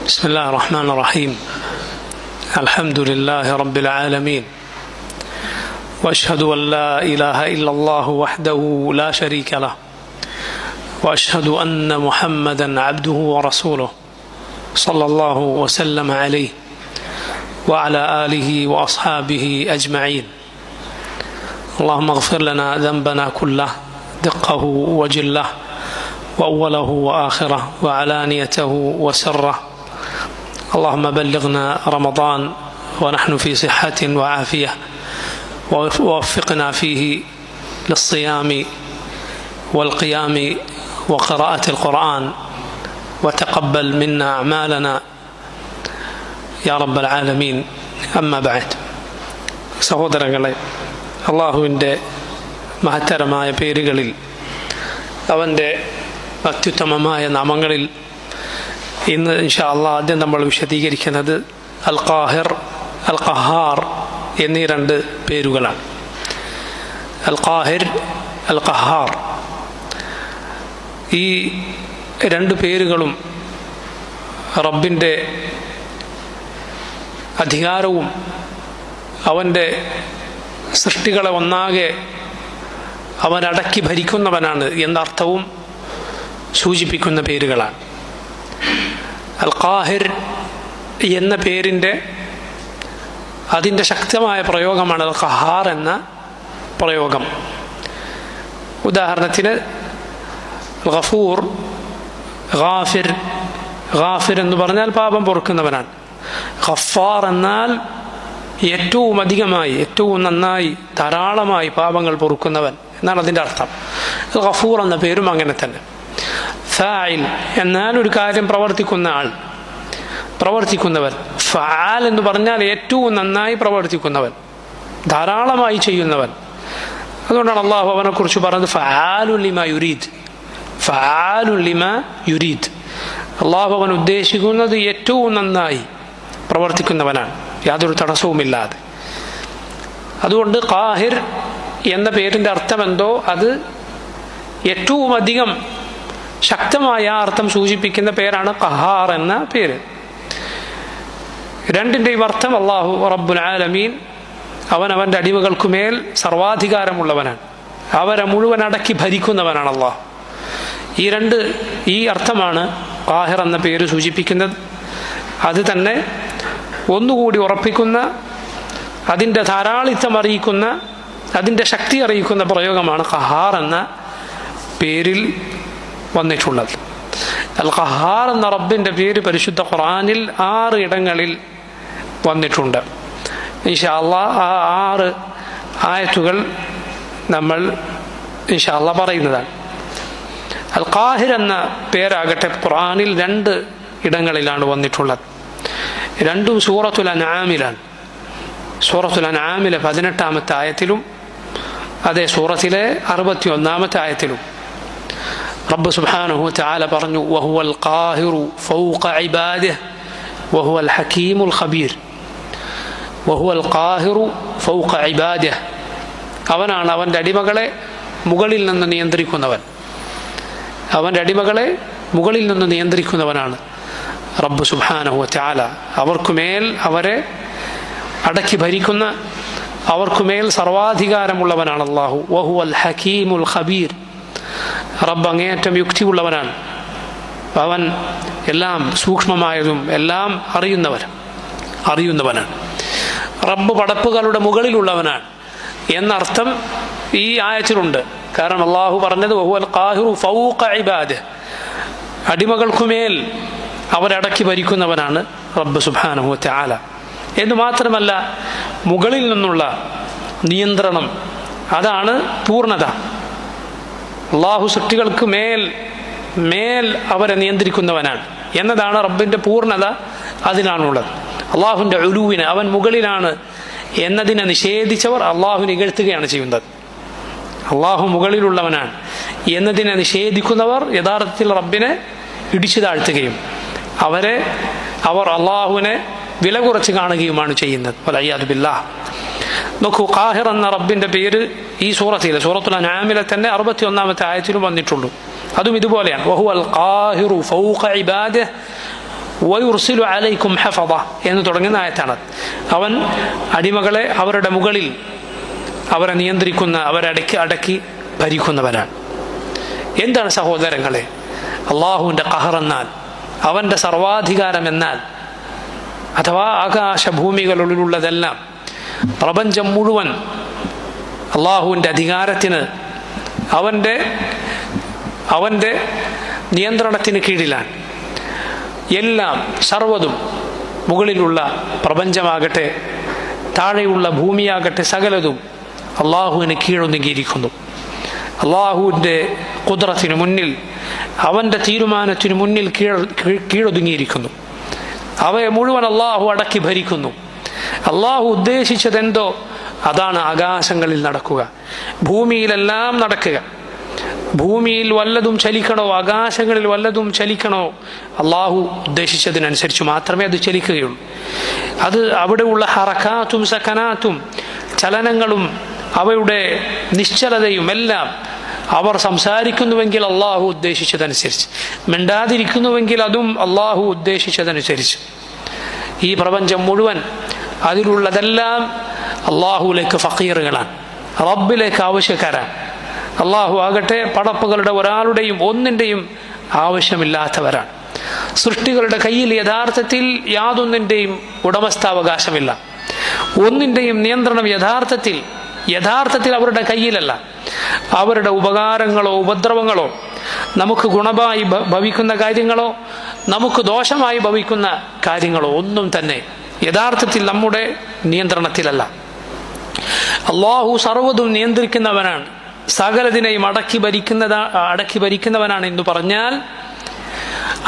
بسم الله الرحمن الرحيم. الحمد لله رب العالمين، وأشهد أن لا إله إلا الله وحده لا شريك له، وأشهد أن محمدا عبده ورسوله صلى الله وسلم عليه وعلى آله وأصحابه أجمعين. اللهم اغفر لنا ذنبنا كله دقه وجله وأوله وآخره وعلانيته وسره. اللهم بلغنا رمضان ونحن في صحة وعافية، ووفقنا فيه للصيام والقيام وقراءة القرآن، وتقبل منا أعمالنا يا رب العالمين. أما بعد, സഹോദരങ്ങളെ, അള്ളാഹുവിൻ്റെ മഹത്തരമായ പേരുകളിൽ അവൻ്റെ അത്യുത്തമമായ നാമങ്ങളിൽ ഇന്ന് ഇൻഷാ അള്ളാഹ് ആദ്യം നമ്മൾ വിശദീകരിക്കുന്നത് അൽ ഖാഹിർ, അൽ ഖഹാർ എന്നീ രണ്ട് പേരുകളാണ്. അൽ ഖാഹിർ, അൽ ഖഹാർ, ഈ രണ്ട് പേരുകളും റബ്ബിൻ്റെ അധികാരവും അവൻ്റെ സൃഷ്ടികളെ ഒന്നാകെ അവനടക്കി ഭരിക്കുന്നവനാണ് എന്ന അർത്ഥവും സൂചിപ്പിക്കുന്ന പേരുകളാണ്. അൽ ഖാഹിർ എന്ന പേരിൻ്റെ അതിൻ്റെ ശക്തമായ പ്രയോഗമാണ് അൽ ഖഹാർ എന്ന പ്രയോഗം. ഉദാഹരണത്തിന് ഗഫൂർ, ഗാഫിർ. ഗാഫിർ എന്ന് പറഞ്ഞാൽ പാപം പൊറുക്കുന്നവനാണ്. ഗഫാർ എന്നാൽ ഏറ്റവും അധികമായി, ഏറ്റവും നന്നായി, ധാരാളമായി പാപങ്ങൾ പൊറുക്കുന്നവൻ എന്നാണ് അതിൻ്റെ അർത്ഥം. ഗഫൂർ എന്ന പേരും അങ്ങനെ തന്നെ. ഫാഇൽ എന്നാൽ ഒരു കാര്യം പ്രവർത്തിക്കുന്ന ആൾ, പ്രവർത്തിക്കുന്നവൻ. ഫആൽ എന്ന് പറഞ്ഞാൽ ഏറ്റവും നന്നായി പ്രവർത്തിക്കുന്നവൻ, ധാരാളമായി ചെയ്യുന്നവൻ. അതുകൊണ്ടാണ് അള്ളാഹു അവനെ കുറിച്ച് പറഞ്ഞത് ഫആലുൻ ലിമാ യുരീദ്. ഫആലുൻ ലിമാ യുരീദ്. അള്ളാഹു അവൻ ഉദ്ദേശിക്കുന്നത് ഏറ്റവും നന്നായി പ്രവർത്തിക്കുന്നവനാണ്, യാതൊരു തടസ്സവുമില്ലാതെ. അതുകൊണ്ട് ഖാഹിർ എന്ന പേരിൻ്റെ അർത്ഥമെന്തോ അത് ഏറ്റവും അധികം ശക്തമായ അർത്ഥം സൂചിപ്പിക്കുന്ന പേരാണ് ഖഹാർ എന്ന പേര്. രണ്ടിൻ്റെയും അർത്ഥം അല്ലാഹു റബ്ബുൽ ആലമീൻ, അവൻ അവൻ്റെ അടിമകൾക്കുമേൽ സർവാധികാരമുള്ളവനാണ്, അവരെ മുഴുവൻ അടക്കി ഭരിക്കുന്നവനാണ് അല്ലാഹു. ഈ അർത്ഥമാണ് ഖാഹിർ എന്ന പേര് സൂചിപ്പിക്കുന്നത്. അത് തന്നെ ഒന്നുകൂടി ഉറപ്പിക്കുന്ന, അതിൻ്റെ ധാരാളിത്തം അറിയിക്കുന്ന, അതിൻ്റെ ശക്തി അറിയിക്കുന്ന പ്രയോഗമാണ് ഖഹാർ എന്ന പേരിൽ വന്നിട്ടുള്ളത്. അൽ ഖഹാർ എന്ന റബ്ബിൻ്റെ പേര് പരിശുദ്ധ ഖുർആനിൽ 6 ഇടങ്ങളിൽ വന്നിട്ടുണ്ട്. ഇൻഷാ അല്ലാഹ് ആ 6 ആയത്തുകൾ നമ്മൾ ഇൻഷാ അല്ലാഹ് പറയുന്നതാണ്. അൽ ഖാഹിർ എന്ന പേരാകട്ടെ ഖുർആനിൽ 2 ഇടങ്ങളിലാണ് വന്നിട്ടുള്ളത്. രണ്ടും സൂറത്തുൽ അൻആമിലാണ്. സൂറത്തുൽ അൻആമിലെ 18-ാമത്തെ ആയത്തിലും അതേ സൂറത്തിലെ 61-ാമത്തെ ആയത്തിലും റബ്ബ് സുബ്ഹാനഹു വതആല പറഞ്ഞു വഹുവൽ ഖാഹിറു ഫൗഖ ഇബാദിഹി വഹുവൽ ഹകീമുൽ ഖബീർ. വഹുവൽ ഖാഹിറു ഫൗഖ ഇബാദിഹി, അവനാണ് അവൻ്റെ അടിമകളെ മുകളിൽ നിന്ന് നിയന്ത്രിക്കുന്നവൻ. അവൻ്റെ അടിമകളെ മുകളിൽ നിന്ന് നിയന്ത്രിക്കുന്നവനാണ് റബ്ബ് സുബ്ഹാനഹു വതആല. അവർക്കുമേൽ അവരെ അടക്കി ഭരിക്കുന്ന, അവർക്കുമേൽ സർവാധികാരമുള്ളവനാണ് അല്ലാഹു. വഹുവൽ ഹകീമുൽ ഖബീർ, റബ്ബ് അങ്ങേയറ്റം യുക്തിയുള്ളവനാണ്. അവൻ എല്ലാം സൂക്ഷ്മമായതും എല്ലാം അറിയുന്നവനാണ്. റബ്ബ് പടപ്പുകളുടെ മുകളിലുള്ളവനാണ് എന്നർത്ഥം ഈ ആയത്തിലുണ്ട്. കാരണം അള്ളാഹു പറഞ്ഞത് വഹുവൽ ഖാഹിറു ഫൗഖ ഇബാദിഹി, അടിമകൾക്കുമേൽ അവരടക്കി ഭരിക്കുന്നവനാണ് റബ്ബ് സുബ്ഹാനഹു വതആല. എന്ന് മാത്രമല്ല, മുകളിൽ നിന്നുള്ള നിയന്ത്രണം അതാണ് പൂർണ്ണത. അള്ളാഹു സൃഷ്ടികൾക്ക് മേൽ അവരെ നിയന്ത്രിക്കുന്നവനാണ് എന്നതാണ് റബ്ബിൻ്റെ പൂർണ്ണത, അതിനാണുള്ളത്. അള്ളാഹുവിൻ്റെ ഉലൂവിനെ, അവൻ മുകളിലാണ് എന്നതിനെ നിഷേധിച്ചവർ അള്ളാഹുവിനെ ഇകഴ്ത്തുകയാണ് ചെയ്യുന്നത്. അള്ളാഹു മുകളിലുള്ളവനാണ് എന്നതിനെ നിഷേധിക്കുന്നവർ യഥാർത്ഥത്തിൽ റബ്ബിനെ ഇടിച്ചു താഴ്ത്തുകയും അവർ അള്ളാഹുവിനെ വില കുറച്ച് കാണുകയുമാണ് ചെയ്യുന്നത്. വലയ്യാദു ബില്ലാഹ്. നോക്കൂ, ഖാഹിർ എന്ന റബ്ബിൻ്റെ പേര് ഈ സൂറത്തുൽ അൻആമിലെ തന്നെ 61-ാമത്തെ ആയത്തിലും വന്നിട്ടുള്ളൂ. അതും ഇതുപോലെയാണ്. വഹുവൽ ഖാഹിറു ഫൗഖ ഇബാദിഹി വയുർസിലു അലൈക്കും ഹഫദ എന്ന് തുടങ്ങുന്ന ആയത്താണ്. അവൻ അടിമകളെ അവരുടെ മുകളിൽ അവരെ നിയന്ത്രിക്കുന്ന, അവരെ അടക്കി ഭരിക്കുന്നവനാണ്. എന്താണ് സഹോദരങ്ങളെ അള്ളാഹുവിൻ്റെ ഖഹർ എന്നാൽ? അവൻ്റെ സർവാധികാരം എന്നാൽ, അഥവാ ആകാശഭൂമികളിലുള്ളതെല്ലാം, പ്രപഞ്ചം മുഴുവൻ അള്ളാഹുവിൻ്റെ അധികാരത്തിന്, അവൻ്റെ നിയന്ത്രണത്തിന് കീഴിലാണ്. എല്ലാം സർവ്വതും, മുകളിലുള്ള പ്രപഞ്ചമാകട്ടെ താഴെയുള്ള ഭൂമിയാകട്ടെ സകലതും അള്ളാഹുവിന് കീഴൊതുങ്ങിയിരിക്കുന്നു. അള്ളാഹുവിൻ്റെ ഖുദ്റത്തിന് മുന്നിൽ, അവൻ്റെ തീരുമാനത്തിന് മുന്നിൽ കീഴൊതുങ്ങിയിരിക്കുന്നു. അവയെ മുഴുവൻ അള്ളാഹു അടക്കി ഭരിക്കുന്നു. അള്ളാഹു ഉദ്ദേശിച്ചതെന്തോ അതാണ് ആകാശങ്ങളിൽ നടക്കുക, ഭൂമിയിലെല്ലാം നടക്കുക. ഭൂമിയിൽ വല്ലതും ചലിക്കണോ, ആകാശങ്ങളിൽ വല്ലതും ചലിക്കണോ, അള്ളാഹു ഉദ്ദേശിച്ചതിനനുസരിച്ച് മാത്രമേ അത് ചലിക്കുകയുള്ളൂ. അത് അവിടെയുള്ള ഹറക്കാത്തും സക്കനാത്തും, ചലനങ്ങളും അവയുടെ നിശ്ചലതയും എല്ലാം അവർ സംസാരിക്കുന്നുവെങ്കിൽ അള്ളാഹു ഉദ്ദേശിച്ചതനുസരിച്ച്, മിണ്ടാതിരിക്കുന്നുവെങ്കിൽ അതും അള്ളാഹു ഉദ്ദേശിച്ചതനുസരിച്ച്. ഈ പ്രപഞ്ചം മുഴുവൻ, അതിലുള്ളതെല്ലാം അള്ളാഹുവിലേക്ക് ഫഖീറുകളാണ്, റബ്ബിലേക്ക് ആവശ്യക്കാരാണ്. അള്ളാഹു ആകട്ടെ പടപ്പുകളുടെ ഒരാളുടെയും ഒന്നിൻ്റെയും ആവശ്യമില്ലാത്തവരാണ്. സൃഷ്ടികളുടെ കയ്യിൽ യഥാർത്ഥത്തിൽ യാതൊന്നിൻ്റെയും ഉടമസ്ഥാവകാശമില്ല. ഒന്നിൻ്റെയും നിയന്ത്രണം യഥാർത്ഥത്തിൽ അവരുടെ കയ്യിലല്ല. അവരുടെ ഉപകാരങ്ങളോ ഉപദ്രവങ്ങളോ, നമുക്ക് ഗുണമായി ഭവിക്കുന്ന കാര്യങ്ങളോ നമുക്ക് ദോഷമായി ഭവിക്കുന്ന കാര്യങ്ങളോ ഒന്നും തന്നെ യഥാർത്ഥത്തിൽ നമ്മുടെ നിയന്ത്രണത്തിലല്ല. അള്ളാഹു സർവ്വതും നിയന്ത്രിക്കുന്നവനാണ്, സകലതിനെയും അടക്കി ഭരിക്കുന്നവനാണ് എന്ന് പറഞ്ഞാൽ,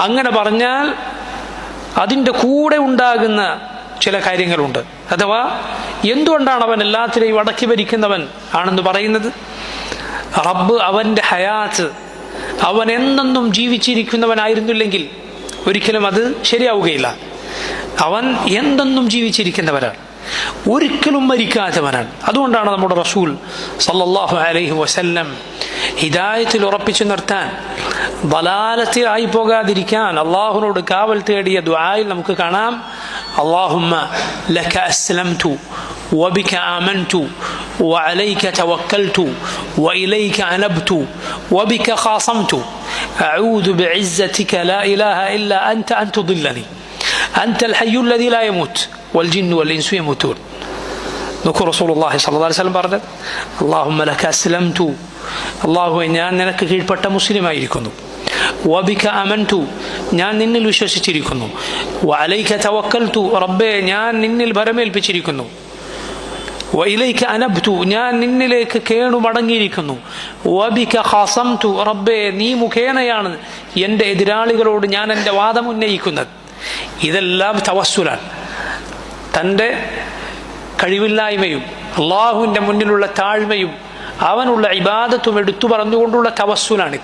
അങ്ങനെ പറഞ്ഞാൽ അതിൻ്റെ കൂടെ ഉണ്ടാകുന്ന ചില കാര്യങ്ങളുണ്ട്. അഥവാ എന്തുകൊണ്ടാണ് അവൻ എല്ലാത്തിനെയും അടക്കി ഭരിക്കുന്നവൻ ആണെന്ന് പറയുന്നത്? റബ്ബ് അവൻ്റെ ഹയാത്ത്, അവൻ എന്നെന്നും ജീവിച്ചിരിക്കുന്നവനായിരുന്നില്ലെങ്കിൽ ഒരിക്കലും അത് ശരിയാവുകയില്ല. അവൻ എന്തെന്നും ജീവിച്ചിരിക്കുന്നവരാണ്, ഒരിക്കലും മരിക്കാത്തവനാണ്. അതുകൊണ്ടാണ് നമ്മുടെ റസൂൽ സല്ലല്ലാഹു അലൈഹി വസല്ലം ഹിദായത്തിൽ ഉറപ്പിച്ചു നിർത്താൻ, ദലാലത്തിലായി പോകാതിരിക്കാൻ അള്ളാഹുവിനോട് കാവൽ തേടിയ ദുആയിൽ നമുക്ക് കാണാം, അല്ലാഹുമ്മ ലക അസ്ലംതു വബിക ആമൻതു വഅലൈക തവക്കൽതു വഇലൈക അനബ്തു വബിക ഖാസംതു അഊദു ബിഇസ്സതിക ലാ ഇലാഹ ഇല്ലാ അൻത അൻ തുദില്ലനി അൻതൽ ഹയ്യുൽ ലദീ ലാ യമൂത് വൽ ജിന്നു വൽ ഇൻസു യമൂതൂൻ. നോക്കൂ റസൂലുള്ളാഹി സ്വല്ലല്ലാഹു അലൈഹി വസല്ലം പറഞ്ഞത്, അല്ലാഹുമ്മ ലക അസ്ലംതു, അല്ലാഹുവേ ഞാൻ നിനക്ക് കീഴ്പ്പെട്ട മുസ്ലിമായിരിക്കുന്നു. വബിക ആമൻതു, ഞാൻ നിന്നിൽ വിശ്വസിച്ചിരിക്കുന്നു. വഅലൈക തവക്കൽതു, റബ്ബേ ഞാൻ നിന്നിൽ ഭരമേൽപ്പിച്ചിരിക്കുന്നു. വഇലൈക അനബ്തു, ഞാൻ നിന്നിലേക്ക് കേണുമടങ്ങിയിരിക്കുന്നു. വബിക ഖാസംതു, റബ്ബേ നീ മുഖേനയാണ് എൻ്റെ എതിരാളികളോട് ഞാൻ എൻ്റെ വാദം ഉന്നയിക്കുന്നത്. ഇതെല്ലാം തവസ്സുലാണ്. തൻ്റെ കഴിവില്ലായ്മയും അള്ളാഹുവിൻ്റെ മുന്നിലുള്ള താഴ്മയും അവനുള്ള ഇബാദത്തും എടുത്തു പറഞ്ഞുകൊണ്ടുള്ള തവസ്സുലാണ്.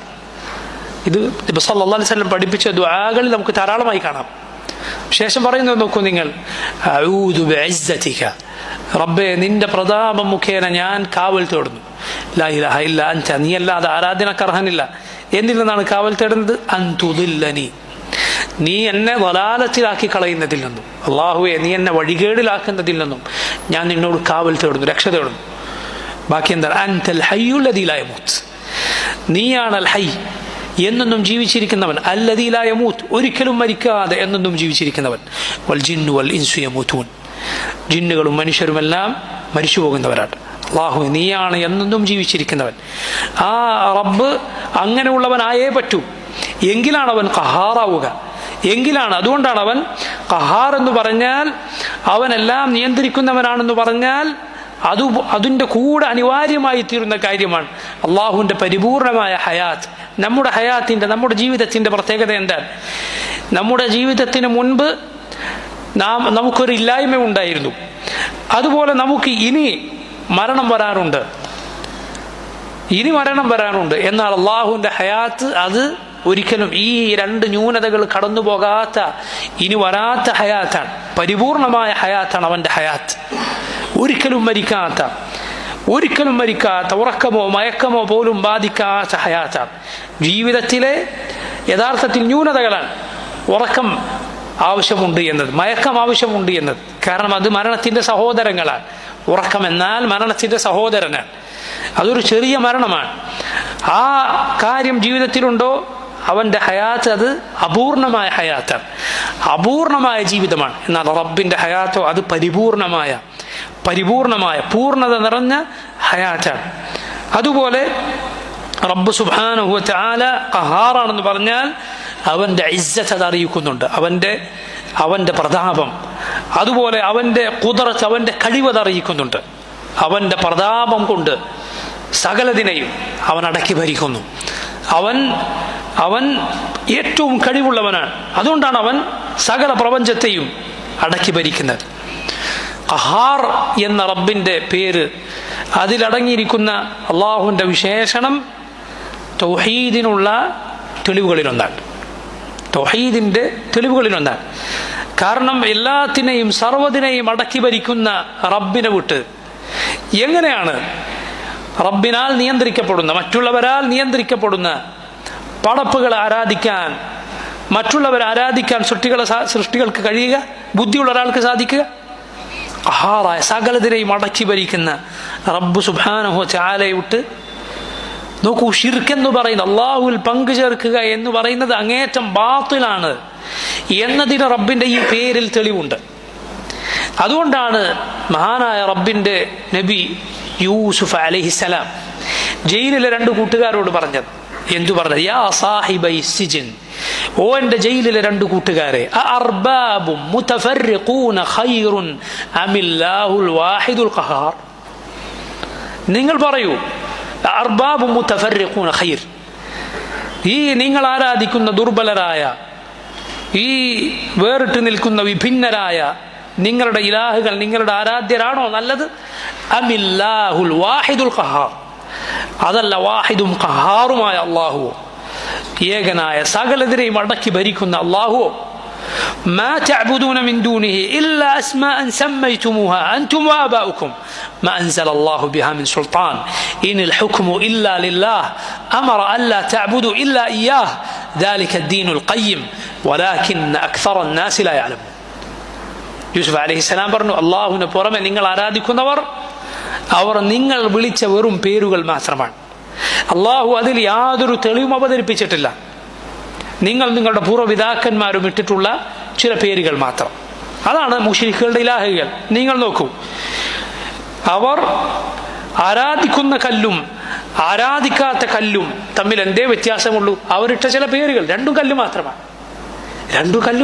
ഇത് നബി സല്ലല്ലാഹു അലൈഹി വസല്ലം പഠിപ്പിച്ച ദുആകളിൽ നമുക്ക് ധാരാളമായി കാണാം. ശേഷം പറയുന്നത് നോക്കൂ നിങ്ങൾ, അഊദു ബിഇസ്സതിക, റബ്ബേ നിന്റെ പ്രതാപം മുഖേന ഞാൻ കാവൽ തേടുന്നു. ലാ ഇലാഹ ഇല്ലാ അൻത, നീ അല്ലാതെ ആരാധനക്കർഹനില്ല. എന്നിൽ നിന്നാണ് കാവൽ തേടുന്നത്? അൻ തുദില്ലനി, നീ എന്നെ വലാലത്തിലാക്കി കളയുന്നതിൽ നിന്നും, അല്ലാഹുവേ നീ എന്നെ വഴികേടിലാക്കുന്നതിൽ നിന്നും ഞാൻ നിന്നോട് കാവൽ തേടുന്നു, രക്ഷ തേടുന്നു. ബാക്കി എന്താണ്? അൻതൽ ഹയ്യുൽ ലദീ ലാ യമൂത്, നീയാണ് അൽ ഹയ്യ്, എന്നെന്നും ജീവിച്ചിരിക്കുന്നവൻ. അല്ലദീ ലാ യമൂത്, ഒരിക്കലും മരിക്കാതെ എന്നെന്നും ജീവിച്ചിരിക്കുന്നവൻ. വൽ ജിന്നു വൽ ഇൻസു യമൂതൂൻ, ജിന്നുകളും മനുഷ്യരുമെല്ലാം മരിച്ചു പോകുന്നവരാണ്. അല്ലാഹു നീയാണ് എന്നെന്നും ജീവിച്ചിരിക്കുന്നവൻ. ആ റബ്ബ് അങ്ങനെയുള്ളവനായേ പറ്റൂ, എങ്കിലാണ് അവൻ ഖഹാറാവുക, എങ്കിലാണ്. അതുകൊണ്ടാണ് അവൻ ഖഹാർ എന്ന് പറഞ്ഞാൽ, അവനെല്ലാം നിയന്ത്രിക്കുന്നവനാണെന്ന് പറഞ്ഞാൽ അതിൻ്റെ കൂടെ അനിവാര്യമായി തീരുന്ന കാര്യമാണ് അള്ളാഹുവിൻ്റെ പരിപൂർണമായ ഹയാത്ത്. നമ്മുടെ ഹയാത്തിൻ്റെ, നമ്മുടെ ജീവിതത്തിൻ്റെ പ്രത്യേകത എന്താണ്? നമ്മുടെ ജീവിതത്തിന് മുൻപ് നമുക്കൊരു ഇല്ലായ്മ ഉണ്ടായിരുന്നു, അതുപോലെ നമുക്ക് ഇനി മരണം വരാറുണ്ട്. എന്നാൽ അള്ളാഹുവിൻ്റെ ഹയാത്ത് അത് ഒരിക്കലും ഈ രണ്ട് ന്യൂനതകൾ കടന്നു പോകാത്ത, ഇനി വരാത്ത ഹയാത്താണ്, പരിപൂർണമായ ഹയാത്താണ് അവൻ്റെ ഹയാത്ത്. ഒരിക്കലും മരിക്കാത്ത, ഉറക്കമോ മയക്കമോ പോലും ബാധിക്കാത്ത ഹയാത്താണ്. ജീവിതത്തിലെ യഥാർത്ഥത്തിൽ ന്യൂനതകളാണ്. ഉറക്കം ആവശ്യമുണ്ട് എന്നത്, മയക്കം ആവശ്യമുണ്ട് എന്നത്. കാരണം അത് മരണത്തിൻ്റെ സഹോദരങ്ങളാണ്. ഉറക്കം എന്നാൽ മരണത്തിൻ്റെ സഹോദരനാണ്. അതൊരു ചെറിയ മരണമാണ്. ആ കാര്യം ജീവിതത്തിലുണ്ടോ അവൻ്റെ ഹയാത്ത് അത് അപൂർണമായ ഹയാത്താണ്, അപൂർണമായ ജീവിതമാണ്. എന്നാൽ റബ്ബിൻ്റെ ഹയാത്തോ അത് പരിപൂർണമായ പൂർണ്ണത നിറഞ്ഞ ഹയാത്താണ്. അതുപോലെ റബ്ബ് സുബ്ഹാനഹു വ തആല ഖഹാറാണെന്ന് പറഞ്ഞാൽ അവൻ്റെ ഇസ്സത്ത് അത് അറിയിക്കുന്നുണ്ട്, അവൻ്റെ പ്രതാപം. അതുപോലെ അവൻ്റെ ഖുദ്റത്ത്, അവൻ്റെ കഴിവത് അറിയിക്കുന്നുണ്ട്. അവൻ്റെ പ്രതാപം കൊണ്ട് സകലതിനെയും അവൻ അടക്കി ഭരിക്കുന്നു. അവൻ ഏറ്റവും കഴിവുള്ളവനാണ്. അതുകൊണ്ടാണ് അവൻ സകല പ്രപഞ്ചത്തെയും അടക്കി ഭരിക്കുന്നത്. ഖഹാർ എന്ന റബ്ബിൻ്റെ പേര്, അതിലടങ്ങിയിരിക്കുന്ന അള്ളാഹുവിൻ്റെ വിശേഷണം തൗഹീദിനുള്ള തെളിവുകളിലൊന്നാണ്. തൗഹീദിൻ്റെ തെളിവുകളിലൊന്നാണ്. കാരണം എല്ലാത്തിനെയും സർവ്വതിനെയും അടക്കി ഭരിക്കുന്ന റബ്ബിനെ വിട്ട് എങ്ങനെയാണ് റബ്ബിനാൽ നിയന്ത്രിക്കപ്പെടുന്ന, മറ്റുള്ളവരാൽ നിയന്ത്രിക്കപ്പെടുന്ന പടപ്പുകളെ ആരാധിക്കാൻ, മറ്റുള്ളവരെ ആരാധിക്കാൻ സൃഷ്ടികൾക്ക് കഴിയുക? ബുദ്ധിയുള്ള ഒരാൾക്ക് സാധിക്കുക? ഖഹാറായ സകലതിനെയും അടക്കി ഭരിക്കുന്ന റബ്ബ് സുബ്ഹാനഹു വ തആലയെ വിട്ട് നോക്കൂ, ശിർക്ക് എന്ന് പറയുന്നത്, അള്ളാഹുവിൽ പങ്കു ചേർക്കുക എന്ന് പറയുന്നത് അങ്ങേറ്റം ബാത്തിലാണ് എന്നതിന് റബ്ബിൻ്റെ ഈ പേരിൽ തെളിവുണ്ട്. അതുകൊണ്ടാണ് മഹാനായ റബ്ബിൻ്റെ നബി യൂസുഫ് അലൈഹിസ്സലാം ജയിലിലെ രണ്ട് കൂട്ടുകാരോട് പറഞ്ഞത്. എന്തു പറഞ്ഞത്? യാ സാഹിബൈ സിജിൻ, ഓ എൻ്റെ ജയിലിലെ രണ്ട് കൂട്ടുകാരെ, അഅർബാബും മുതഫർരിഖൂന ഖൈറുൻ അമില്ലാഹുൽ വാഹിദുൽ ഖഹാർ. നിങ്ങൾ പറയൂ, അർബാബും മുതഫർരിഖൂന ഖൈർ, ഈ നിങ്ങൾ ആരാധിക്കുന്ന ദുർബലരായ, ഈ വേറിട്ട് നിൽക്കുന്ന വിഭിന്നരായ നിങ്ങളുടെ ഇലാഹുകൾ, നിങ്ങളുടെ ആരാധ്യരാണോ നല്ലത്? അമില്ലാഹുൽ വാഹിദുൽ ഖഹാർ, അതല്ല വാഹിദും ഖഹാറുമായ അല്ലാഹുവോ, ഏകനായ സകലതിനെയും അടക്കി ഭരിക്കുന്ന അല്ലാഹുവോ? ما تعبدون من دونه إلا أسماء سميتموها أنتم وآباؤكم ما أنزل الله بها من سلطان إن الحكم إلا لله أمر ألا تعبدوا إلا إياه ذلك الدين القيم ولكن أكثر الناس لا يعلمون. യൂസുഫ് അലൈഹിസ്സലാം പറഞ്ഞു, അള്ളാഹുവിനെ പുറമെ നിങ്ങൾ ആരാധിക്കുന്നവർ അവർ നിങ്ങൾ വിളിച്ച വെറും പേരുകൾ മാത്രമാണ്. അള്ളാഹു അതിൽ യാതൊരു തെളിവും അവതരിപ്പിച്ചിട്ടില്ല. നിങ്ങൾ നിങ്ങളുടെ പൂർവ്വപിതാക്കന്മാരും ഇട്ടിട്ടുള്ള ചില പേരുകൾ മാത്രം. അതാണ് മുശ്രിക്കുകളുടെ ഇലാഹുകൾ. നിങ്ങൾ നോക്കൂ, അവർ ആരാധിക്കുന്ന കല്ലും ആരാധിക്കാത്ത കല്ലും തമ്മിൽ എന്തേ വ്യത്യാസമുള്ളൂ? അവരിട്ട ചില പേരുകൾ, രണ്ടും കല്ല്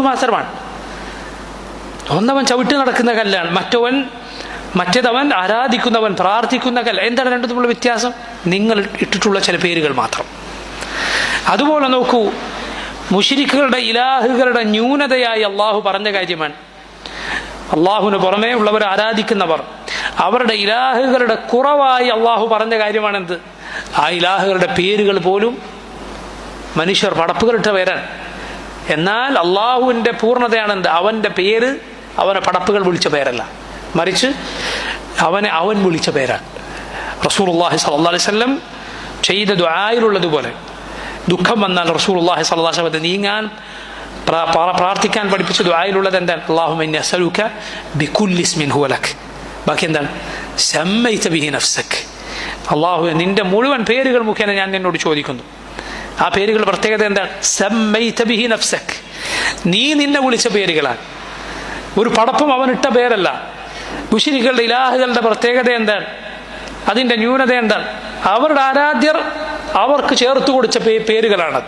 മാത്രമാണ്. ഒന്നവൻ ചവിട്ടി നടക്കുന്ന കല്ലാണ്, മറ്റേതവൻ ആരാധിക്കുന്നവൻ പ്രാർത്ഥിക്കുന്ന കല്ല്. എന്താണ് രണ്ടും തമ്മിലുള്ള വ്യത്യാസം? നിങ്ങൾ ഇട്ടിട്ടുള്ള ചില പേരുകൾ മാത്രം. അതുപോലെ നോക്കൂ, മുശ്രിക്കുകളുടെ ഇലാഹുകളുടെ ന്യൂനതയായി അള്ളാഹു പറഞ്ഞ കാര്യമാണ്. അള്ളാഹുവിന് പുറമേ ഉള്ളവർ ആരാധിക്കുന്നവർ, അവരുടെ ഇലാഹുകളുടെ കുറവായി അള്ളാഹു പറഞ്ഞ കാര്യമാണെന്ത്? ആ ഇലാഹുകളുടെ പേരുകൾ പോലും മനുഷ്യർ പടപ്പുകളിട്ട പേരാണ്. എന്നാൽ അള്ളാഹുവിൻ്റെ പൂർണ്ണതയാണെന്ത്? അവൻ്റെ പേര് അവനെ പടപ്പുകൾ വിളിച്ച പേരല്ല, മറിച്ച് അവൻ വിളിച്ച പേരാണ്. റസൂലുള്ളാഹി സ്വല്ലല്ലാഹു അലൈഹി വസല്ലം ചെയ്ത ദുആയിലുള്ളതുപോലെ ദുഃഖം വന്നാൽ റസൂലുള്ളാഹി സ്വല്ലല്ലാഹു അലൈഹി വസല്ലം നീങ്ങാൻ പ്രാർത്ഥിക്കാൻ പഠിപ്പിച്ച ദുആയിലുള്ളത് എന്താണ്? അല്ലാഹുമ്മ ഇന്നി അസ്അലുക ബികുല്ലി ഇസ്മിൻ ഹുവ ലക്. ബാക്കി എന്താണ്? സമ്മൈത ബിഹി നഫ്സക്. അല്ലാഹു, നിന്റെ മുഴുവൻ പേരുകൾ മുഖേന ഞാൻ നിന്നോട് ചോദിക്കുന്നു. ആ പേരുകൾ പ്രത്യേകത എന്താണ്? സമ്മൈത ബിഹി നഫ്സക്, നീ നിന്നെ വിളിച്ച പേരുകളാണ്. ഒരു പടപ്പും അവനിട്ട പേരല്ല. മുശ്രിക്കുകളുടെ ഇലാഹുകളുടെ പ്രത്യേകത എന്താണ്? അതിൻ്റെ ന്യൂനത എന്താണ്? അവരുടെ ആരാധ്യർ അവർക്ക് ചേർത്ത് കൊടുത്ത പേരുകളാണ്.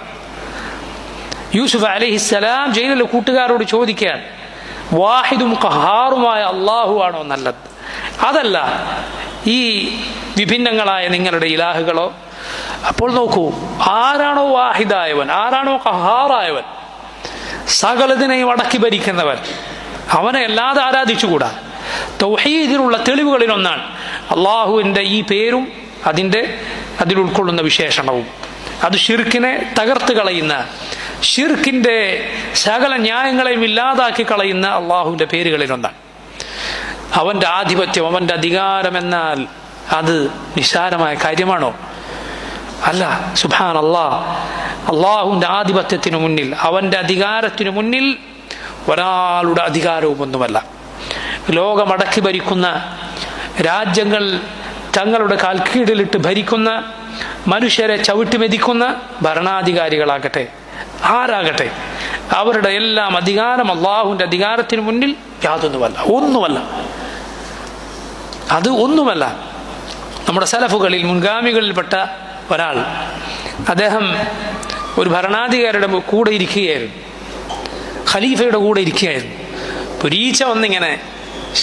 യൂസുഫ് അലൈഹിസ്സലാം ജയിലിലെ കൂട്ടുകാരോട് ചോദിക്കുകയാണ്, വാഹിദും ഖഹാറുമായ അള്ളാഹു ആണോ നല്ലത്, അതല്ല ഈ വിഭിന്നങ്ങളായ നിങ്ങളുടെ ഇലാഹുകളോ? അപ്പോൾ നോക്കൂ, ആരാണോ വാഹിദായവൻ, ആരാണോ ഖഹാറായവൻ, സകലതിനെയും അടക്കി ഭരിക്കുന്നവൻ, അവനെ അല്ലാതെ ആരാധിച്ചുകൂടാ. തൗഹീദിനുള്ള തെളിവുകളിലൊന്നാണ് അള്ളാഹുവിൻ്റെ ഈ പേരും അതിൽ ഉൾക്കൊള്ളുന്ന വിശേഷണവും. അത് ഷിർക്കിനെ തകർത്ത് കളയുന്ന, ഷിർക്കിൻ്റെ സകല ന്യായങ്ങളെയും ഇല്ലാതാക്കി കളയുന്ന അള്ളാഹുവിൻ്റെ പേരുകളിലൊന്നാണ്. അവൻ്റെ ആധിപത്യം, അവൻ്റെ അധികാരം എന്നാൽ അത് നിസ്സാരമായ കാര്യമാണോ? അല്ല. സുബ്ഹാനല്ലാഹ്, അള്ളാഹുവിൻ്റെ ആധിപത്യത്തിനു മുന്നിൽ, അവൻ്റെ അധികാരത്തിനു മുന്നിൽ ഒരാളുടെ അധികാരവും ഒന്നുമല്ല. ലോകമടക്കി ഭരിക്കുന്ന, രാജ്യങ്ങൾ തങ്ങളുടെ കാൽക്കീഴിലിട്ട് ഭരിക്കുന്ന, മനുഷ്യരെ ചവിട്ടി മെതിക്കുന്ന ഭരണാധികാരികളാകട്ടെ, ആരാകട്ടെ, അവരുടെ എല്ലാം അധികാരം അള്ളാഹുവിൻ്റെ അധികാരത്തിന് മുന്നിൽ യാതൊന്നുമല്ല, ഒന്നുമല്ല. അത് ഒന്നുമല്ല. നമ്മുടെ സലഫുകളിൽ, മുൻഗാമികളിൽപ്പെട്ട ഒരാൾ, അദ്ദേഹം ഒരു ഭരണാധികാരിയുടെ കൂടെ ഇരിക്കുകയായിരുന്നു, ഖലീഫയുടെ കൂടെ ഇരിക്കുകയായിരുന്നു. ഒരു ഈച്ച വന്നിങ്ങനെ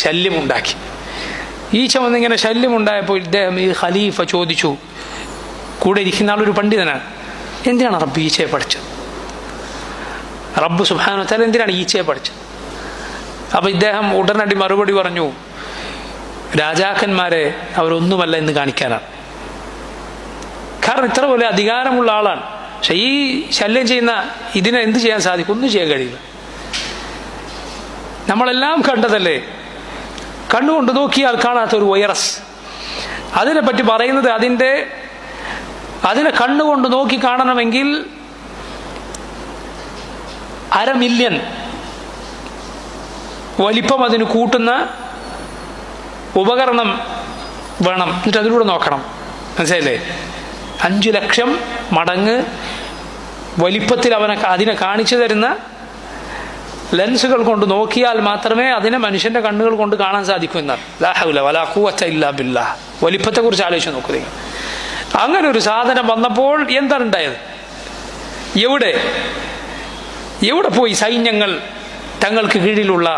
ശല്യമുണ്ടാക്കി. ഈച്ച വന്നിങ്ങനെ ശല്യമുണ്ടായപ്പോൾ ഇദ്ദേഹം, ഈ ഖലീഫ ചോദിച്ചു, കൂടെ ഇരിക്കുന്ന ആളൊരു പണ്ഡിതനാണ്, എന്തിനാണ് റബ്ബ് ഈച്ചയെ പഠിച്ചത്? റബ്ബ് സുബ്ഹാനഹു വ തആല എന്തിനാണ് ഈച്ചയെ പഠിച്ചത്? അപ്പോൾ ഇദ്ദേഹം ഉടനടി മറുപടി പറഞ്ഞു, രാജാക്കന്മാരെ അവരൊന്നുമല്ല എന്ന് കാണിക്കാനാണ്. കാരണം ഇത്ര പോലെ അധികാരമുള്ള ആളാണ്. പക്ഷെ ഈ ശല്യം ചെയ്യുന്ന ഇതിനെ എന്ത് ചെയ്യാൻ സാധിക്കും? ഒന്നും ചെയ്യാൻ കഴിയില്ല. നമ്മളെല്ലാം കണ്ടതല്ലേ, കണ്ണുകൊണ്ട് നോക്കിയാൽ കാണാത്ത ഒരു വൈറസ്. അതിനെപ്പറ്റി പറയുന്നത് അതിനെ കണ്ണുകൊണ്ട് നോക്കി കാണണമെങ്കിൽ 1/2 മില്യൺ വലിപ്പം അതിന് കൂട്ടുന്ന ഉപകരണം വേണം. എന്നിട്ട് അതിലൂടെ നോക്കണം. മനസ്സിലായില്ലേ? 5 ലക്ഷം മടങ്ങ് വലിപ്പത്തിൽ അതിനെ കാണിച്ചു തരുന്ന ലെൻസുകൾ കൊണ്ട് നോക്കിയാൽ മാത്രമേ അതിനെ മനുഷ്യന്റെ കണ്ണുകൾ കൊണ്ട് കാണാൻ സാധിക്കൂ എന്നാണ്. ലാ ഹൗല വലാ ഖുവത ഇല്ലാ ബില്ലാഹ്. വലിപ്പത്തെ കുറിച്ച് ആലോചിച്ച് നോക്കുക. അങ്ങനെ ഒരു സാധനം വന്നപ്പോൾ എന്താണ് ഉണ്ടായത്? എവിടെ പോയി സൈന്യങ്ങൾ? തങ്ങൾക്ക് കീഴിലുള്ള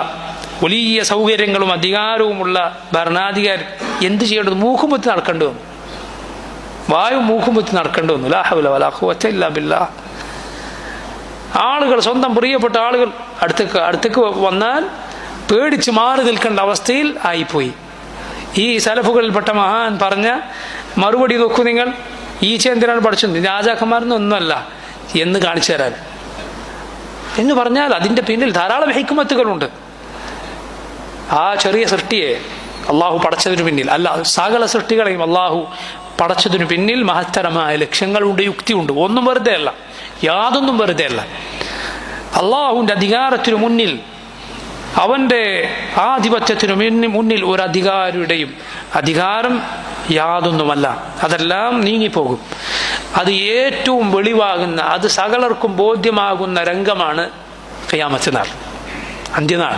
വലിയ സൗകര്യങ്ങളും അധികാരവുമുള്ള ഭരണാധികാരി എന്ത് ചെയ്യേണ്ടത്? മൂക്കുമ്പത്തി നടക്കേണ്ടി വന്നു. വായു മൂക്കുമ്പത്തി നടക്കേണ്ടി വന്നു. ലാ ഹൗല വലാ ഖുവത ഇല്ലാ ബില്ലാഹ്. ആളുകൾ, സ്വന്തം പ്രിയപ്പെട്ട ആളുകൾ അടുത്തേക്ക് വന്നാൽ പേടിച്ച് മാറി നിൽക്കേണ്ട അവസ്ഥയിൽ ആയിപ്പോയി. ഈ സലഫുകളിൽപ്പെട്ട മഹാൻ പറഞ്ഞ മറുപടി നോക്കൂ നിങ്ങൾ. ഈച്ച എന്തിനാണ് പഠിച്ചത്? രാജാക്കന്മാരൊന്നും ഒന്നുമല്ല എന്ന് കാണിച്ചു തരാൻ എന്ന് പറഞ്ഞാൽ അതിൻ്റെ പിന്നിൽ ധാരാളം ഹിക്മത്തുകളുണ്ട്. ആ ചെറിയ സൃഷ്ടിയെ അള്ളാഹു പടച്ചതിനു പിന്നിൽ, അല്ല സകല സൃഷ്ടികളെയും അള്ളാഹു പടച്ചതിനു പിന്നിൽ മഹത്തരമായ ലക്ഷ്യങ്ങളുണ്ട്, യുക്തിയുണ്ട്. ഒന്നും വെറുതെ അല്ല, യാതൊന്നും വെറുതെ അല്ല. അള്ളാഹുവിൻ്റെ അധികാരത്തിനു മുന്നിൽ, അവൻ്റെ ആധിപത്യത്തിനു മുന്നിൽ ഒരു അധികാരിയുടെയും അധികാരം യാതൊന്നുമല്ല. അതെല്ലാം നീങ്ങിപ്പോകും. അത് ഏറ്റവും വെളിവാകുന്ന, അത് സകലർക്കും ബോധ്യമാകുന്ന രംഗമാണ് ഖിയാമത്ത് നാൾ, അന്ത്യനാൾ.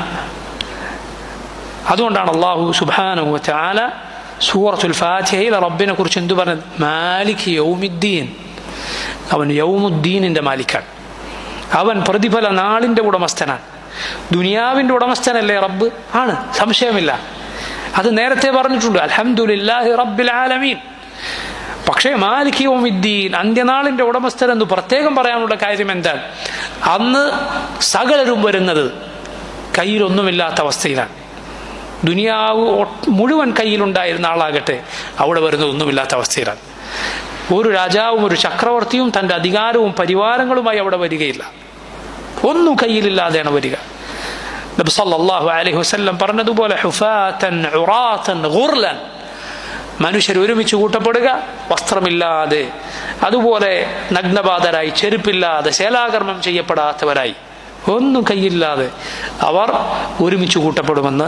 അതുകൊണ്ടാണ് അള്ളാഹു സുബ്ഹാനഹു വ തആല സൂറത്തുൽ ഫാത്തിഹയിൽ റബ്ബിനെ കുറിച്ച് എന്തു പറഞ്ഞത്? മാലിക് യൗമിദ്ദീൻ. അവൻ യൗമുദ്ദീനിൻ്റെ മാലിക്കാണ്. അവൻ പ്രതിഫല നാളിൻ്റെ ഉടമസ്ഥനാണ്. ദുനിയാവിൻ്റെ ഉടമസ്ഥനല്ലേ റബ്ബ്? ആണ്, സംശയമില്ല. അത് നേരത്തെ പറഞ്ഞിട്ടുണ്ട്, അൽഹംദുലില്ലാഹി റബ്ബിൽ ആലമീൻ. പക്ഷേ മാലിക് യൗമിദ്ദീൻ, അന്ത്യനാളിൻ്റെ ഉടമസ്ഥൻ എന്ന് പ്രത്യേകം പറയാനുള്ള കാര്യം എന്താണ്? അന്ന് സകലരും വരുന്നത് കയ്യിലൊന്നുമില്ലാത്ത അവസ്ഥയിലാണ്. ദുനിയാവ് മുഴുവൻ കയ്യിലുണ്ടായിരുന്ന ആളാകട്ടെ അവിടെ വരുന്നത് ഒന്നുമില്ലാത്ത അവസ്ഥയിലാണ്. ഒരു രാജാവും ഒരു ചക്രവർത്തിയും തൻ്റെ അധികാരവും പരിവാരങ്ങളുമായി അവിടെ വരികയില്ല. ഒന്നും കയ്യിലില്ലാതെയാണ് വരിക. നബി സല്ലല്ലാഹു അലൈഹി വസല്ലം പറഞ്ഞതുപോലെ ഹുഫാതൻ ഉറാതൻ ഗുർലൻ, മനുഷ്യർ ഒരുമിച്ച് കൂട്ടപ്പെടുക വസ്ത്രമില്ലാതെ, അതുപോലെ നഗ്നപാതരായി, ചെരുപ്പില്ലാതെ, ശേലാകർമ്മം ചെയ്യപ്പെടാത്തവരായി, ഒന്നും കയ്യില്ലാതെ അവർ ഒരുമിച്ച് കൂട്ടപ്പെടുമെന്ന്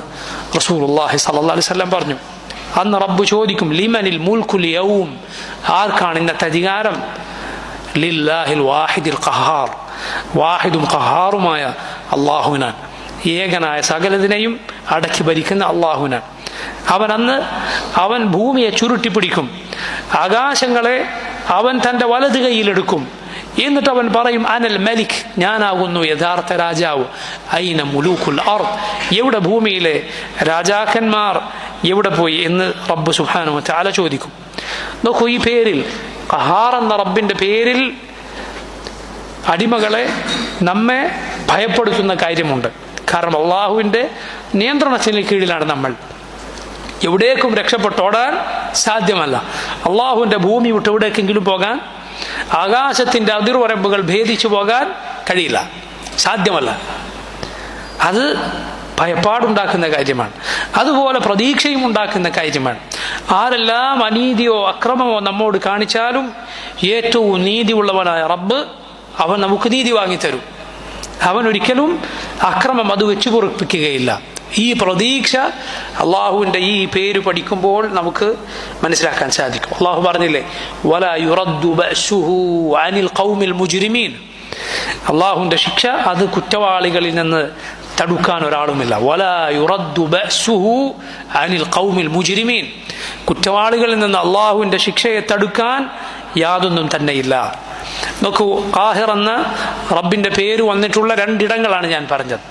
റസൂലുള്ളാഹി സ്വല്ലല്ലാഹു അലൈഹി വസല്ലം പറഞ്ഞു. അന്ന് റബ്ബ് ചോദിക്കും, ലിമനിൽ മുൽക്കുൽ യൗം, ആർക്കാണ് ഇന്നത്തെ അധികാരം? ലില്ലാഹിൽ വാഹിദിൽ ഖഹാർ, വാഹിദും ഖഹാറുമായ അള്ളാഹുവിനാണ്. ഏകനായ സകലതിനെയും അടക്കി ഭരിക്കുന്ന അള്ളാഹുവിനാണ്. അവൻ ഭൂമിയെ ചുരുട്ടിപ്പിടിക്കും, ആകാശങ്ങളെ അവൻ തൻ്റെ വലത് കൈയിലെടുക്കും. എന്നിട്ട് അവൻ പറയും, അനൽ മലിക്, ഞാനാകുന്നു യഥാർത്ഥ രാജാവ്. ഐന മുലൂക്കുൽ അർദ്, എവിടെ ഭൂമിയിലെ രാജാക്കന്മാർ എവിടെ പോയി എന്ന് റബ്ബ് സുബ്ഹാനഹു വ തആല ചോദിക്കും. നോക്കൂ, ഈ പേരിൽ, ഖഹാർ എന്ന റബ്ബിൻ്റെ പേരിൽ അടിമകളെ നമ്മെ ഭയപ്പെടുത്തുന്ന കാര്യമുണ്ട്. കാരണം അള്ളാഹുവിൻ്റെ നിയന്ത്രണത്തിന് കീഴിലാണ് നമ്മൾ. എവിടേക്കും രക്ഷപ്പെട്ടോടാൻ സാധ്യമല്ല. അള്ളാഹുവിൻ്റെ ഭൂമി വിട്ട് എവിടേക്കെങ്കിലും പോകാൻ, ആകാശത്തിൻ്റെ അതിർവരമ്പുകൾ ഭേദിച്ചു പോകാൻ കഴിയില്ല, സാധ്യമല്ല. അത് ഭയപ്പാടുണ്ടാക്കുന്ന കാര്യമാണ്. അതുപോലെ പ്രതീക്ഷയും ഉണ്ടാക്കുന്ന കാര്യമാണ്. ആരെല്ലാം അനീതിയോ അക്രമമോ നമ്മോട് കാണിച്ചാലും ഏറ്റവും നീതിയുള്ളവനായ റബ്ബ് അവൻ നമുക്ക് നീതി വാങ്ങിത്തരും. അവൻ ഒരിക്കലും അക്രമം അത് വെച്ച് പൊറുപ്പിക്കുകയില്ല. ഈ പ്രതീക്ഷ അള്ളാഹുവിൻ്റെ ഈ പേര് പഠിക്കുമ്പോൾ നമുക്ക് മനസ്സിലാക്കാൻ സാധിക്കും. അള്ളാഹു പറഞ്ഞില്ലേ, വലാ യുറദ്ദു ബഅ്സുഹു അനിൽ ഖൗമിൽ മുജ്രിമീൻ. അള്ളാഹുവിൻ്റെ ശിക്ഷ അത് കുറ്റവാളികളിൽ നിന്ന് തടുക്കാൻ ഒരാളുമില്ല. വലാ യുറദ്ദു ബഅ്സുഹു അനിൽ ഖൗമിൽ മുജ്രിമീൻ. കുറ്റവാളികളിൽ നിന്ന് അള്ളാഹുവിൻ്റെ ശിക്ഷയെ തടുക്കാൻ യാതൊന്നും തന്നെയില്ല. നോക്കൂ, ഖാഹിർ എന്ന റബ്ബിൻ്റെ പേര് വന്നിട്ടുള്ള 2 ഇടങ്ങളാണ് ഞാൻ പറഞ്ഞത്.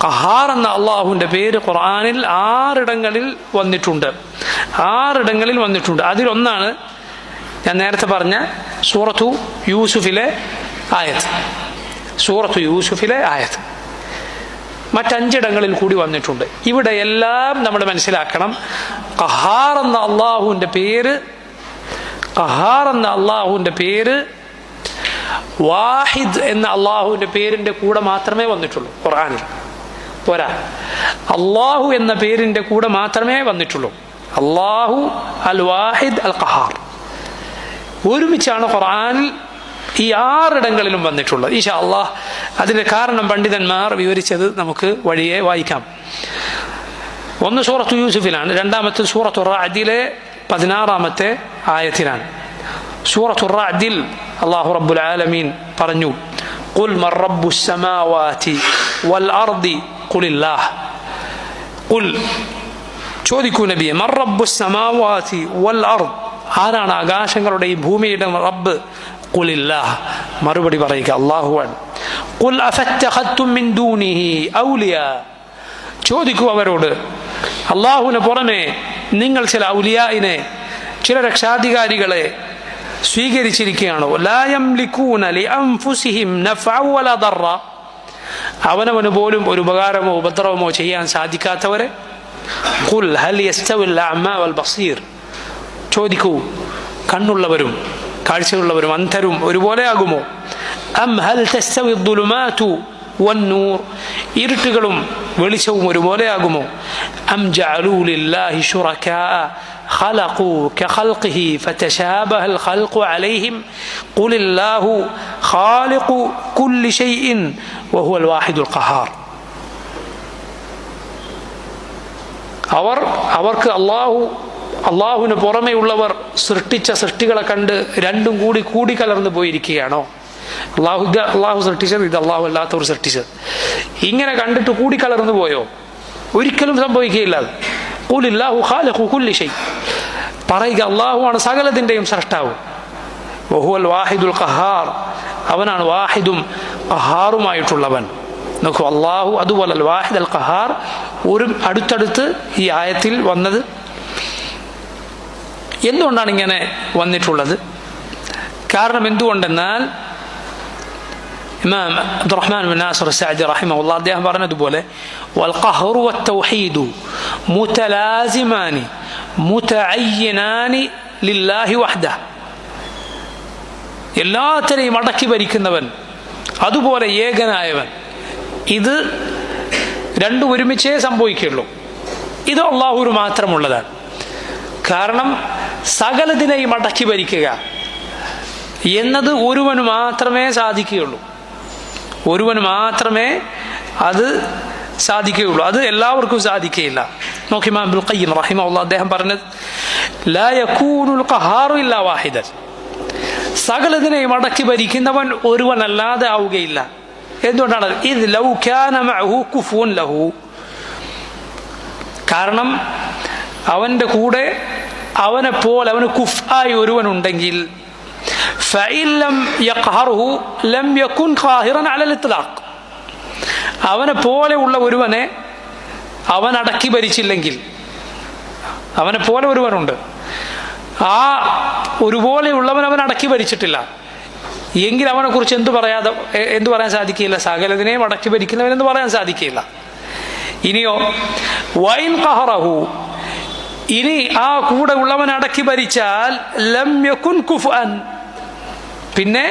ഖഹാർ എന്ന അള്ളാഹുവിൻ്റെ പേര് ഖുർആനിൽ 6 ഇടങ്ങളിൽ വന്നിട്ടുണ്ട്. 6 ഇടങ്ങളിൽ വന്നിട്ടുണ്ട്. അതിലൊന്നാണ് ഞാൻ നേരത്തെ പറഞ്ഞ സൂറത്തു യൂസുഫിലെ ആയത്ത്. സൂറത്തു യൂസുഫിലെ ആയത്ത് മറ്റ് 5 ഇടങ്ങളിൽ കൂടി വന്നിട്ടുണ്ട്. ഇവിടെ എല്ലാം നമ്മൾ മനസ്സിലാക്കണം, ഖഹാർ എന്ന അള്ളാഹുവിൻ്റെ പേര് വാഹിദ് എന്ന അള്ളാഹുവിൻ്റെ പേരിൻ്റെ കൂടെ മാത്രമേ വന്നിട്ടുള്ളൂ. ഖുർആനിൽ പോരാ, അള്ളാഹു എന്ന പേരിൻ്റെ കൂടെ മാത്രമേ വന്നിട്ടുള്ളൂ. അള്ളാഹു അൽ വാഹിദ് അൽ ഖഹാർ ഒരുമിച്ചാണ് ഖുർആനിൽ ഈ 6 ഇടങ്ങളിലും വന്നിട്ടുള്ളത്. ഇൻഷാ അല്ലാഹ് അതിൻ്റെ കാരണം പണ്ഡിതന്മാർ വിവരിച്ചത് നമുക്ക് വഴിയെ വായിക്കാം. ഒന്ന് സൂറത്തു യൂസുഫിലാണ്, രണ്ടാമത്തെ സൂറത്തു റഅദിലെ 16-ാമത്തെ ആയത്തിലാണ്. സൂറത്തു റഅദിൽ അല്ലാഹു റബ്ബുൽ ആലമീൻ പറഞ്ഞു, ഖുൽ മർ റബ്ബുസ് സമാവാതി വൽ അർദി ഖുലില്ലാഹ്. ഖുൽ, ചോദിക്കൂ നബിയെ, മർ റബ്ബുസ് സമാവാതി വൽ അർദ്, ആരാണ് ആകാശങ്ങളുടെയും ഭൂമിയുടെയും റബ്ബ്? ഖുലില്ലാഹ്, മറുപടി പറയുക അല്ലാഹുവാണ്. ഖുൽ അഫത്തഖത്തും മിൻ ദൂനിഹി ഔലിയാ, ചോദിക്കൂ അവരോട്, അല്ലാഹുവിന് പുറമെ നിങ്ങൾ ചില ഔലിയായിനെ, ചില രക്ഷാധികാരികളെ സ്വീകരിച്ചിരിക്കുകയാണോ? ലാ യംലികൂന ലിഅൻഫുസിഹിം നഫഅ വലാ ദറ, അവനവന് പോലും ഒരു ഉപകാരമോ ഉപദ്രവമോ ചെയ്യാൻ സാധിക്കാത്തവരെ. ഖുൽ ഹൽ യസ്തവിൽ അഅ്മാ വൽ ബസീർ, ചോദിക്കൂ, കണ്ണുള്ളവരും കാഴ്ചയുള്ളവരും അന്ധരും ഒരുപോലെ ആകുമോ? അം ഹൽ തസ്തവി ദുലുമാതു വന്നൂർ, ഇരുട്ടുകളും വെളിച്ചവും ഒരുപോലെ ആകുമോ? അം ജഅലൂ ലില്ലാഹി ശുറകാ ഖലഖൂ കഖൽഖിഹി ഫതശാബഹൽ ഖൽഖു അലൈഹിം ഖുലില്ലാഹു ഖാലിഖു കുല്ലി ഷൈഇൻ വഹുവൽ വാഹിദുൽ ഖഹാർ. അവർക്ക് അള്ളാഹുവിന് പുറമെയുള്ളവർ സൃഷ്ടിച്ച സൃഷ്ടികളെ കണ്ട് രണ്ടും കൂടിക്കലർന്നു പോയിരിക്കുകയാണോ? അള്ളാഹു സൃഷ്ടിച്ചത്, ഇത് അള്ളാഹു അല്ലാത്തവർ സൃഷ്ടിച്ചത്, ഇങ്ങനെ കണ്ടിട്ട് കൂടിക്കലർന്നു പോയോ? ഒരിക്കലും സംഭവിക്കുകയില്ല. ഖുലില്ലാഹു ഖാലിഖു കുല്ലി ഷൈ, പറയുക അള്ളാഹുവാണ് സകലത്തിൻ്റെയും സൃഷ്ടാവ്. വഹുവൽ വാഹിദുൽ ഖഹാർ, അവനാണ് വാഹിദും ഖഹാറുമായിട്ടുള്ളവൻ. നോക്കൂ, അള്ളാഹു അതുപോലെ വാഹിദ് അൽ ഖഹാർ ഒരു അടുത്തടുത്ത് ഈ ആയത്തിൽ വന്നത്. എന്തുകൊണ്ടാണ് ഇങ്ങനെ വന്നിട്ടുള്ളത്? കാരണം എന്തുകൊണ്ടെന്നാൽ ഇമാം അബ്ദുറഹ്മാൻ ബിൻ നാസിർ സഅദി റഹിമഹുല്ലാഹ് അദ്ദേഹം പറഞ്ഞതുപോലെ, വൽ ഖഹ്റു വത്തൗഹീദു മുതലാസിമാനി മുതഅയ്യിനാനി ലില്ലാഹി വഹ്ദഹ്, എല്ലാത്തിനെയും അടക്കി ഭരിക്കുന്നവൻ അതുപോലെ ഏകനായവൻ, ഇത് രണ്ടും ഒരുമിച്ചേ സംഭവിക്കുള്ളൂ. ഇത് അള്ളാഹുവിന് മാത്രമുള്ളതാണ്. കാരണം സകലതിനെയും അടക്കി ഭരിക്കുക എന്നത് ഒരുവന് മാത്രമേ സാധിക്കുകയുള്ളൂ. ഒരുവന് മാത്രമേ അത് സാധിക്കുകയുള്ളൂ. അത് എല്ലാവർക്കും സാധിക്കുകയില്ല. നോക്കി ഇമാം ഇബ്നുൽ ഖയ്യിം റഹിമഹുല്ലാഹ് അദ്ദേഹം പറഞ്ഞത്, ലാ യകൂനുൽ ഖഹാറു ഇല്ലാ വാഹിദൻ, സകലതിനെയും അടക്കി ഭരിക്കുന്നവൻ ഒരുവനല്ലാതെ ആവുകയില്ല. എന്തുകൊണ്ടാണ്? ഇദ് ലൗ കാന മഅഹു കുഫുൻ ലഹു, കാരണം അവൻ്റെ കൂടെ അവനെപ്പോലെ അവന് കുഫായി ഒരുവനുണ്ടെങ്കിൽ ഫഇൻ ലം യഖ്ഹർഹു ലം യകുൻ ഖാഹിറൻ അലൽ ഇത്ലാഖ്, അവനെ പോലെ ഉള്ള ഒരുവനെ അവൻ അടക്കി ഭരിച്ചില്ലെങ്കിൽ, അവനെ പോലെ ഒരുവനുണ്ട്, ആ ഒരുപോലെയുള്ളവൻ അവൻ അടക്കി ഭരിച്ചിട്ടില്ല എങ്കിൽ അവനെ കുറിച്ച് എന്തു പറയാൻ സാധിക്കില്ല? സകലതിനെയും അടക്കി ഭരിക്കുന്നവനെന്ന് പറയാൻ സാധിക്കില്ല. ഇനിയോ വൈൻ ഖഹറഹു, ഇനി ആ കൂടെ ഉള്ളവൻ അടക്കി ഭരിച്ചാൽ ലം യകുൻ കുഫ്അൻ, പിന്നെ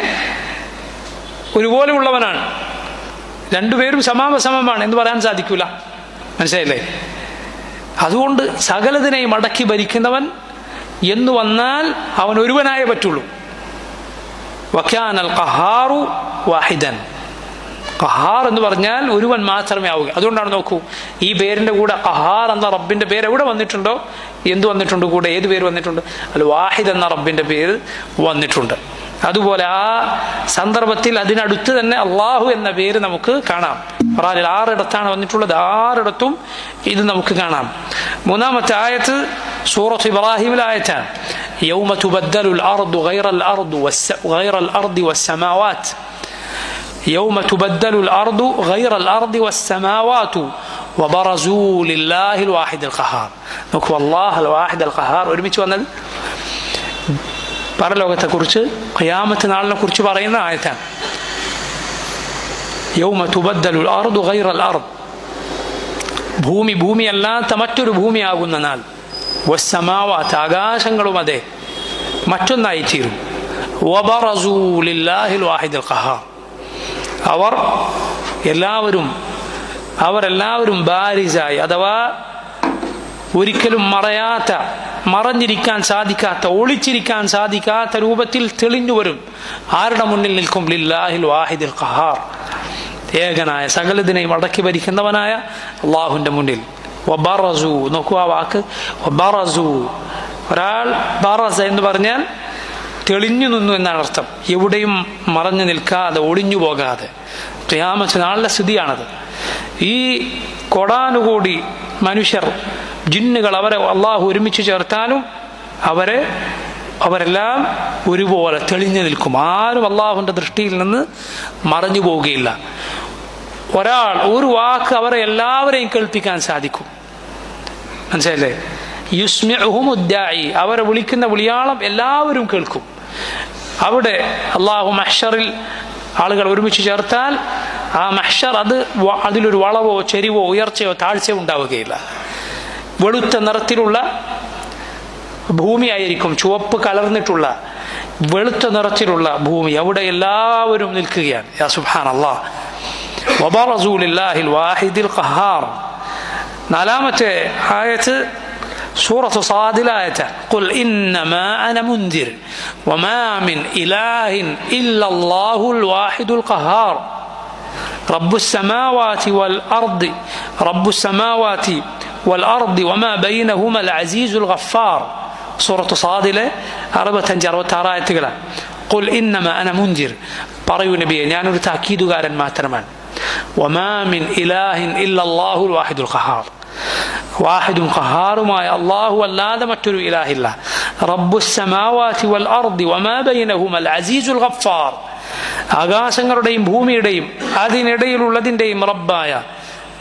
ഒരുപോലെ ഉള്ളവനാണ്, രണ്ടുപേരും സമാസമമാണ് എന്ന് പറയാൻ സാധിക്കൂല. മനസ്സിലായില്ലേ? അതുകൊണ്ട് സകലതിനെയും അടക്കി ഭരിക്കുന്നവൻ എന്ന് വന്നാൽ അവൻ ഒരുവനായേ പറ്റുള്ളൂ. വകാനൽ ഖഹാറു വാഹിദൻ, ഖഹാർ എന്ന് പറഞ്ഞാൽ ഒരുവൻ മാത്രമേ ആവുക. അതുകൊണ്ടാണ് നോക്കൂ, ഈ പേരിന്റെ കൂടെ ഖഹാർ എന്ന റബ്ബിന്റെ പേര് എവിടെ വന്നിട്ടുണ്ടോ, എന്ത് വന്നിട്ടുണ്ട് കൂടെ, ഏത് പേര് വന്നിട്ടുണ്ട്? അൽ വാഹിദ് എന്ന റബ്ബിന്റെ പേര് വന്നിട്ടുണ്ട്. അതുപോലെ ആ സന്ദർഭത്തിൽ അതിനടുത്ത് തന്നെ അള്ളാഹു എന്ന പേര് നമുക്ക് കാണാം. ഖുർആനിൽ 6 ഇടത്താണ് വന്നിട്ടുള്ളത്, 6 ഇടത്തും ഇത് നമുക്ക് കാണാം. മൂന്നാമത്തെ ആയത്ത് സൂറത്ത് ഇബ്രാഹിമിലെ ആയത്താണ്. യൗമ തുബദ്ദലുൽ അർദു ഗൈറൽ അർദി വസ്സമാവാത്ത്. യൗമ തുബദ്ദലുൽ അർദു ഗൈറൽ അർദി വസ്സമാവാത്തു വബറസൂ ലില്ലാഹിൽ വാഹിദിൽ ഖഹാർ. നോക്കൂ, അല്ലാഹുൽ വാഹിദുൽ ഖഹാർ ഒരുമിച്ച് വന്നത് പരലോകത്തെക്കുറിച്ച്, ഖിയാമത്ത് നാളിനെ കുറിച്ച് പറയുന്ന ആയത്താണ്. യൗമ തുബദ്ദലുൽ അർദു ഗൈറൽ അർദ്, ഭൂമിയല്ലാത്ത മറ്റൊരു ഭൂമിയാകുന്ന നാൾ. വസ്സമാവാത്ത്, ആകാശങ്ങളും അതെ മറ്റൊന്നായിത്തീരും. വബറസൂ ലില്ലാഹിൽ വാഹിദിൽ ഖഹാർ, അവരെല്ലാവരും ബാരിസായി, അഥവാ ഒരിക്കലും മറഞ്ഞിരിക്കാൻ സാധിക്കാത്ത, ഒളിച്ചിരിക്കാൻ സാധിക്കാത്ത രൂപത്തിൽ തെളിഞ്ഞു വരും. ആരുടെ മുന്നിൽ നിൽക്കും? ലില്ലാഹിൽ വാഹിദിൽ ഖഹാർ, ഏകനായ സകലതിനെയും അടക്കി ഭരിക്കുന്നവനായ അള്ളാഹുവിന്റെ മുന്നിൽ. വബറസു, നോക്കൂ ആ വാക്ക് വബറസു. ഒരാൾ ബറസ എന്ന് പറഞ്ഞാൽ തെളിഞ്ഞു നിന്നു എന്നാണ് അർത്ഥം. എവിടെയും മറഞ്ഞു നിൽക്കാതെ, ഒളിഞ്ഞു പോകാതെ. ഖിയാമത്ത് നാളിലെ സ്ഥിതിയാണത്. ഈ കോടാനുകോടി മനുഷ്യർ, ജിന്നുകൾ, അവരെ അള്ളാഹു ഒരുമിച്ച് ചേർത്താലും അവരെല്ലാം ഒരുപോലെ തെളിഞ്ഞു നിൽക്കും. ആരും അള്ളാഹുവിന്റെ ദൃഷ്ടിയിൽ നിന്ന് മറഞ്ഞു പോവുകയില്ല. ഒരു വാക്ക് അവരെ എല്ലാവരെയും കേൾപ്പിക്കാൻ സാധിക്കും. മനസ്സിലല്ലേ? യുസ്മിഉഹും ഉദ്ദാഇ, അവരെ വിളിക്കുന്ന വിളിയാളം എല്ലാവരും കേൾക്കും. അവിടെ അള്ളാഹു മഹ്ശറിൽ ആളുകൾ ഒരുമിച്ച് ചേർത്താൽ ആ മഹ്ശർ അതിലൊരു വളവോ ചെരിവോ ഉയർച്ചയോ താഴ്ചയോ ഉണ്ടാവുകയില്ല. വെളുത്ത നിറത്തിലുള്ള ഭൂമിയായിരിക്കും, ചുവപ്പ് കലർന്നിട്ടുള്ള വെളുത്ത നിറത്തിലുള്ള ഭൂമി. അവിടെ എല്ലാവരും നിൽക്കുകയാണ്. യാ സുബ്ഹാനല്ലാഹ്. വബറസൂ ലില്ലാഹിൽ വാഹിദിൽ ഖഹാർ. നാലാമത്തെ ആയത്ത് സൂറത്ത് സാദിലെ ആയത്ത്. ഖുൽ ഇന്നമാ അന മുൻദിർ വമാ മിൻ ഇലാഹിൻ ഇല്ലല്ലാഹുൽ വാഹിദുൽ ഖഹാർ റബ്ബുസ് സമാവാതി വൽ അർദി വമാ ബൈനഹുമൽ അസീസുൽ ഗഫാർ. സൂറത്ത് സാദിലെ 65-66 ആയത്തുകളാണ്. ഖുൽ ഇന്നമാ അന മുൻദിർ, പറയൂ നബിയെ, ഞാനൊരു താക്കീതുകാരൻ മാത്രമാണ്. വമാ മിൻ ഇലാഹിൻ ഇല്ലല്ലാഹുൽ വാഹിദുൽ ഖഹാർ, വാഹിദും ഖഹാറുമായ അല്ലാഹു അല്ലാതെ മറ്റൊരു ഇലാഹില്ല. റബ്ബുസ് സമാവാതി വൽ അർദി വമാ ബൈനഹുമൽ അസീസുൽ ഗഫാർ, ആകാശങ്ങളുടെയും ഭൂമിയുടെയും അതിനിടയിലുള്ളതിൻ്റെയും റബ്ബായ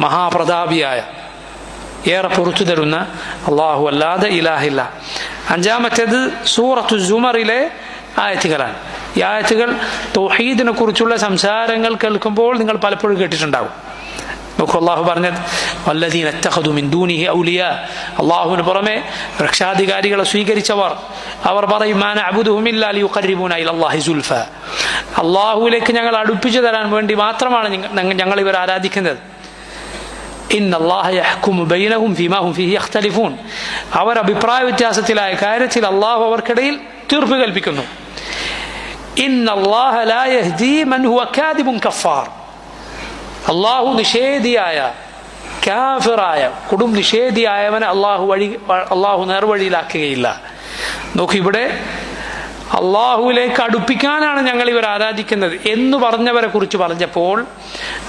മഹാപ്രതാപിയായ ഏറെ പൊറുത്തു തരുന്ന അല്ലാഹു അല്ലാതെ ഇലാഹില്ല. അഞ്ചാമത്തേത് സൂറത്തു സുമറിലെ ആയത്തുകളാണ്. ഈ ആയത്തുകൾ തൗഹീദിനെ കുറിച്ചുള്ള സംസാരങ്ങൾ കേൾക്കുമ്പോൾ നിങ്ങൾ പലപ്പോഴും കേട്ടിട്ടുണ്ടാവും. നോക്കൂ, അള്ളാഹു പറഞ്ഞത് വല്ലദീന ഇത്തഖദു മിൻ ദൂനിഹി ഔലിയാ, അള്ളാഹുവിന് പുറമെ രക്ഷാധികാരികളെ സ്വീകരിച്ചവർ, അവർ പറയും മാ നഅ്ബുദുഹും ഇല്ലാ ലിയുഖർരിബൂന ഇലല്ലാഹി സുൽഫ, അള്ളാഹുവിലേക്ക് ഞങ്ങൾ അടുപ്പിച്ചു തരാൻ വേണ്ടി മാത്രമാണ് ഞങ്ങൾ ഇവർ ആരാധിക്കുന്നത്. ഇന്നല്ലാഹ യഹ്കുമു ബൈനഹും ഫീമാ ഹും ഫീഹി യഖ്തലിഫൂൻ, അവർ അഭിപ്രായ വ്യത്യാസത്തിലായ കാര്യത്തിൽ അള്ളാഹു അവർക്കിടയിൽ തീർപ്പ് കൽപ്പിക്കുന്നു. ഇന്നല്ലാഹ ലാ യഹ്ദീ മൻ ഹുവ കാദിബുൻ കഫാർ, അള്ളാഹു നിഷേധിയായ, കാഫിറായ, കൊടും നിഷേധിയായവനെ അള്ളാഹു നേർവഴിയിലാക്കുകയില്ല. നോക്കൂ, ഇവിടെ അള്ളാഹുവിലേക്ക് അടുപ്പിക്കാനാണ് ഞങ്ങൾ ഇവർ ആരാധിക്കുന്നത് എന്ന് പറഞ്ഞവരെ കുറിച്ച് പറഞ്ഞപ്പോൾ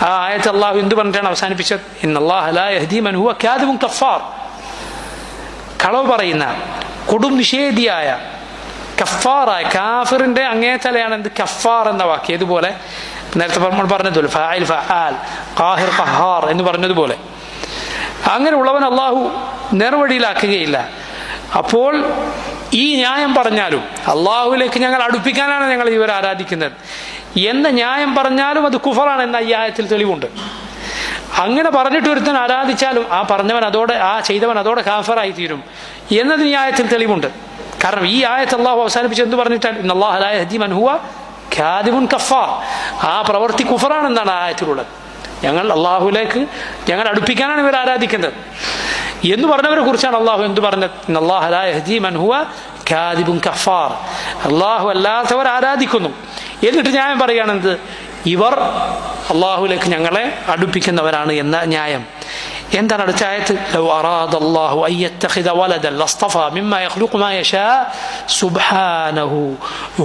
ആ ആയത്ത് അള്ളാഹു എന്ത് പറഞ്ഞിട്ടാണ് അവസാനിപ്പിച്ചത്? ഇന്നല്ലാഹ ലാ യഹ്ദീ മൻ ഹുവ കാദിബുൻ കഫാർ, കളവ് പറയുന്ന, കൊടും നിഷേധിയായ, കഫാറായ, കാഫിറിന്റെ അങ്ങേത്തലയാണ് എന്ത് കഫാർ എന്ന വാക്ക്. ഇതുപോലെ നേരത്തെ നമ്മൾ പറഞ്ഞതുപോലെ ഫാഇൽ, ഫആൽ, ഖാഹിർ, ഖഹാർ എന്ന് പറഞ്ഞതുപോലെ അങ്ങനെയുള്ളവൻ അള്ളാഹു നേർവഴിയിലാക്കുകയില്ല. അപ്പോൾ ഈ ന്യായം പറഞ്ഞാലും അള്ളാഹുവിലേക്ക് ഞങ്ങൾ അടുപ്പിക്കാനാണ് ഞങ്ങൾ ഇവരെ ആരാധിക്കുന്നത് എന്ന ന്യായം പറഞ്ഞാലും അത് കുഫറാണ് എന്ന ഈ ആയത്തിൽ തെളിവുണ്ട്. അങ്ങനെ പറഞ്ഞിട്ട് ഒരുത്തൻ ആരാധിച്ചാലും ആ പറഞ്ഞവൻ അതോടെ, ആ ചെയ്തവൻ അതോടെ കാഫറായി തീരും എന്നതിന് ഈ ആയത്തിൽ തെളിവുണ്ട്. കാരണം ഈ ആയത്ത് അള്ളാഹു അവസാനിപ്പിച്ച് എന്ത് പറഞ്ഞിട്ടാണ്? ഇന്നല്ലാഹ ലാ യഹ്ദീ മൻ ഹുവ കാദിബുൻ കഫാർ, ആ പ്രവൃത്തി കുഫറാണെന്നാണ് ആ ആയത്തിലുള്ളത്. അള്ളാഹുവിലേക്ക് ഞങ്ങൾ അടുപ്പിക്കാനാണ് ഇവർ ആരാധിക്കുന്നത് എന്ന് പറഞ്ഞവരെ കുറിച്ചാണ് അള്ളാഹു എന്ത് പറഞ്ഞത്? ഇന്നല്ലാഹ ലാ യഹ്ദീ മൻ ഹുവ കാദിബുൻ കഫാർ, അള്ളാഹു അല്ലാത്തവർ ആരാധിക്കുന്നു. എന്നിട്ട് ഞാൻ പറയുകയാണെന്ത്, ഇവർ അള്ളാഹുലേക്ക് ഞങ്ങളെ അടുപ്പിക്കുന്നവരാണ് എന്ന ന്യായം. എന്താണ് അടുത്ത ആയത്ത്? ലൗ അറാദല്ലാഹു അൻ യത്തഖിദ വലദൻ ലസ്തഫാ മിമ്മാ യഖ്ലുഖു മാ യശാ സുബ്ഹാനഹു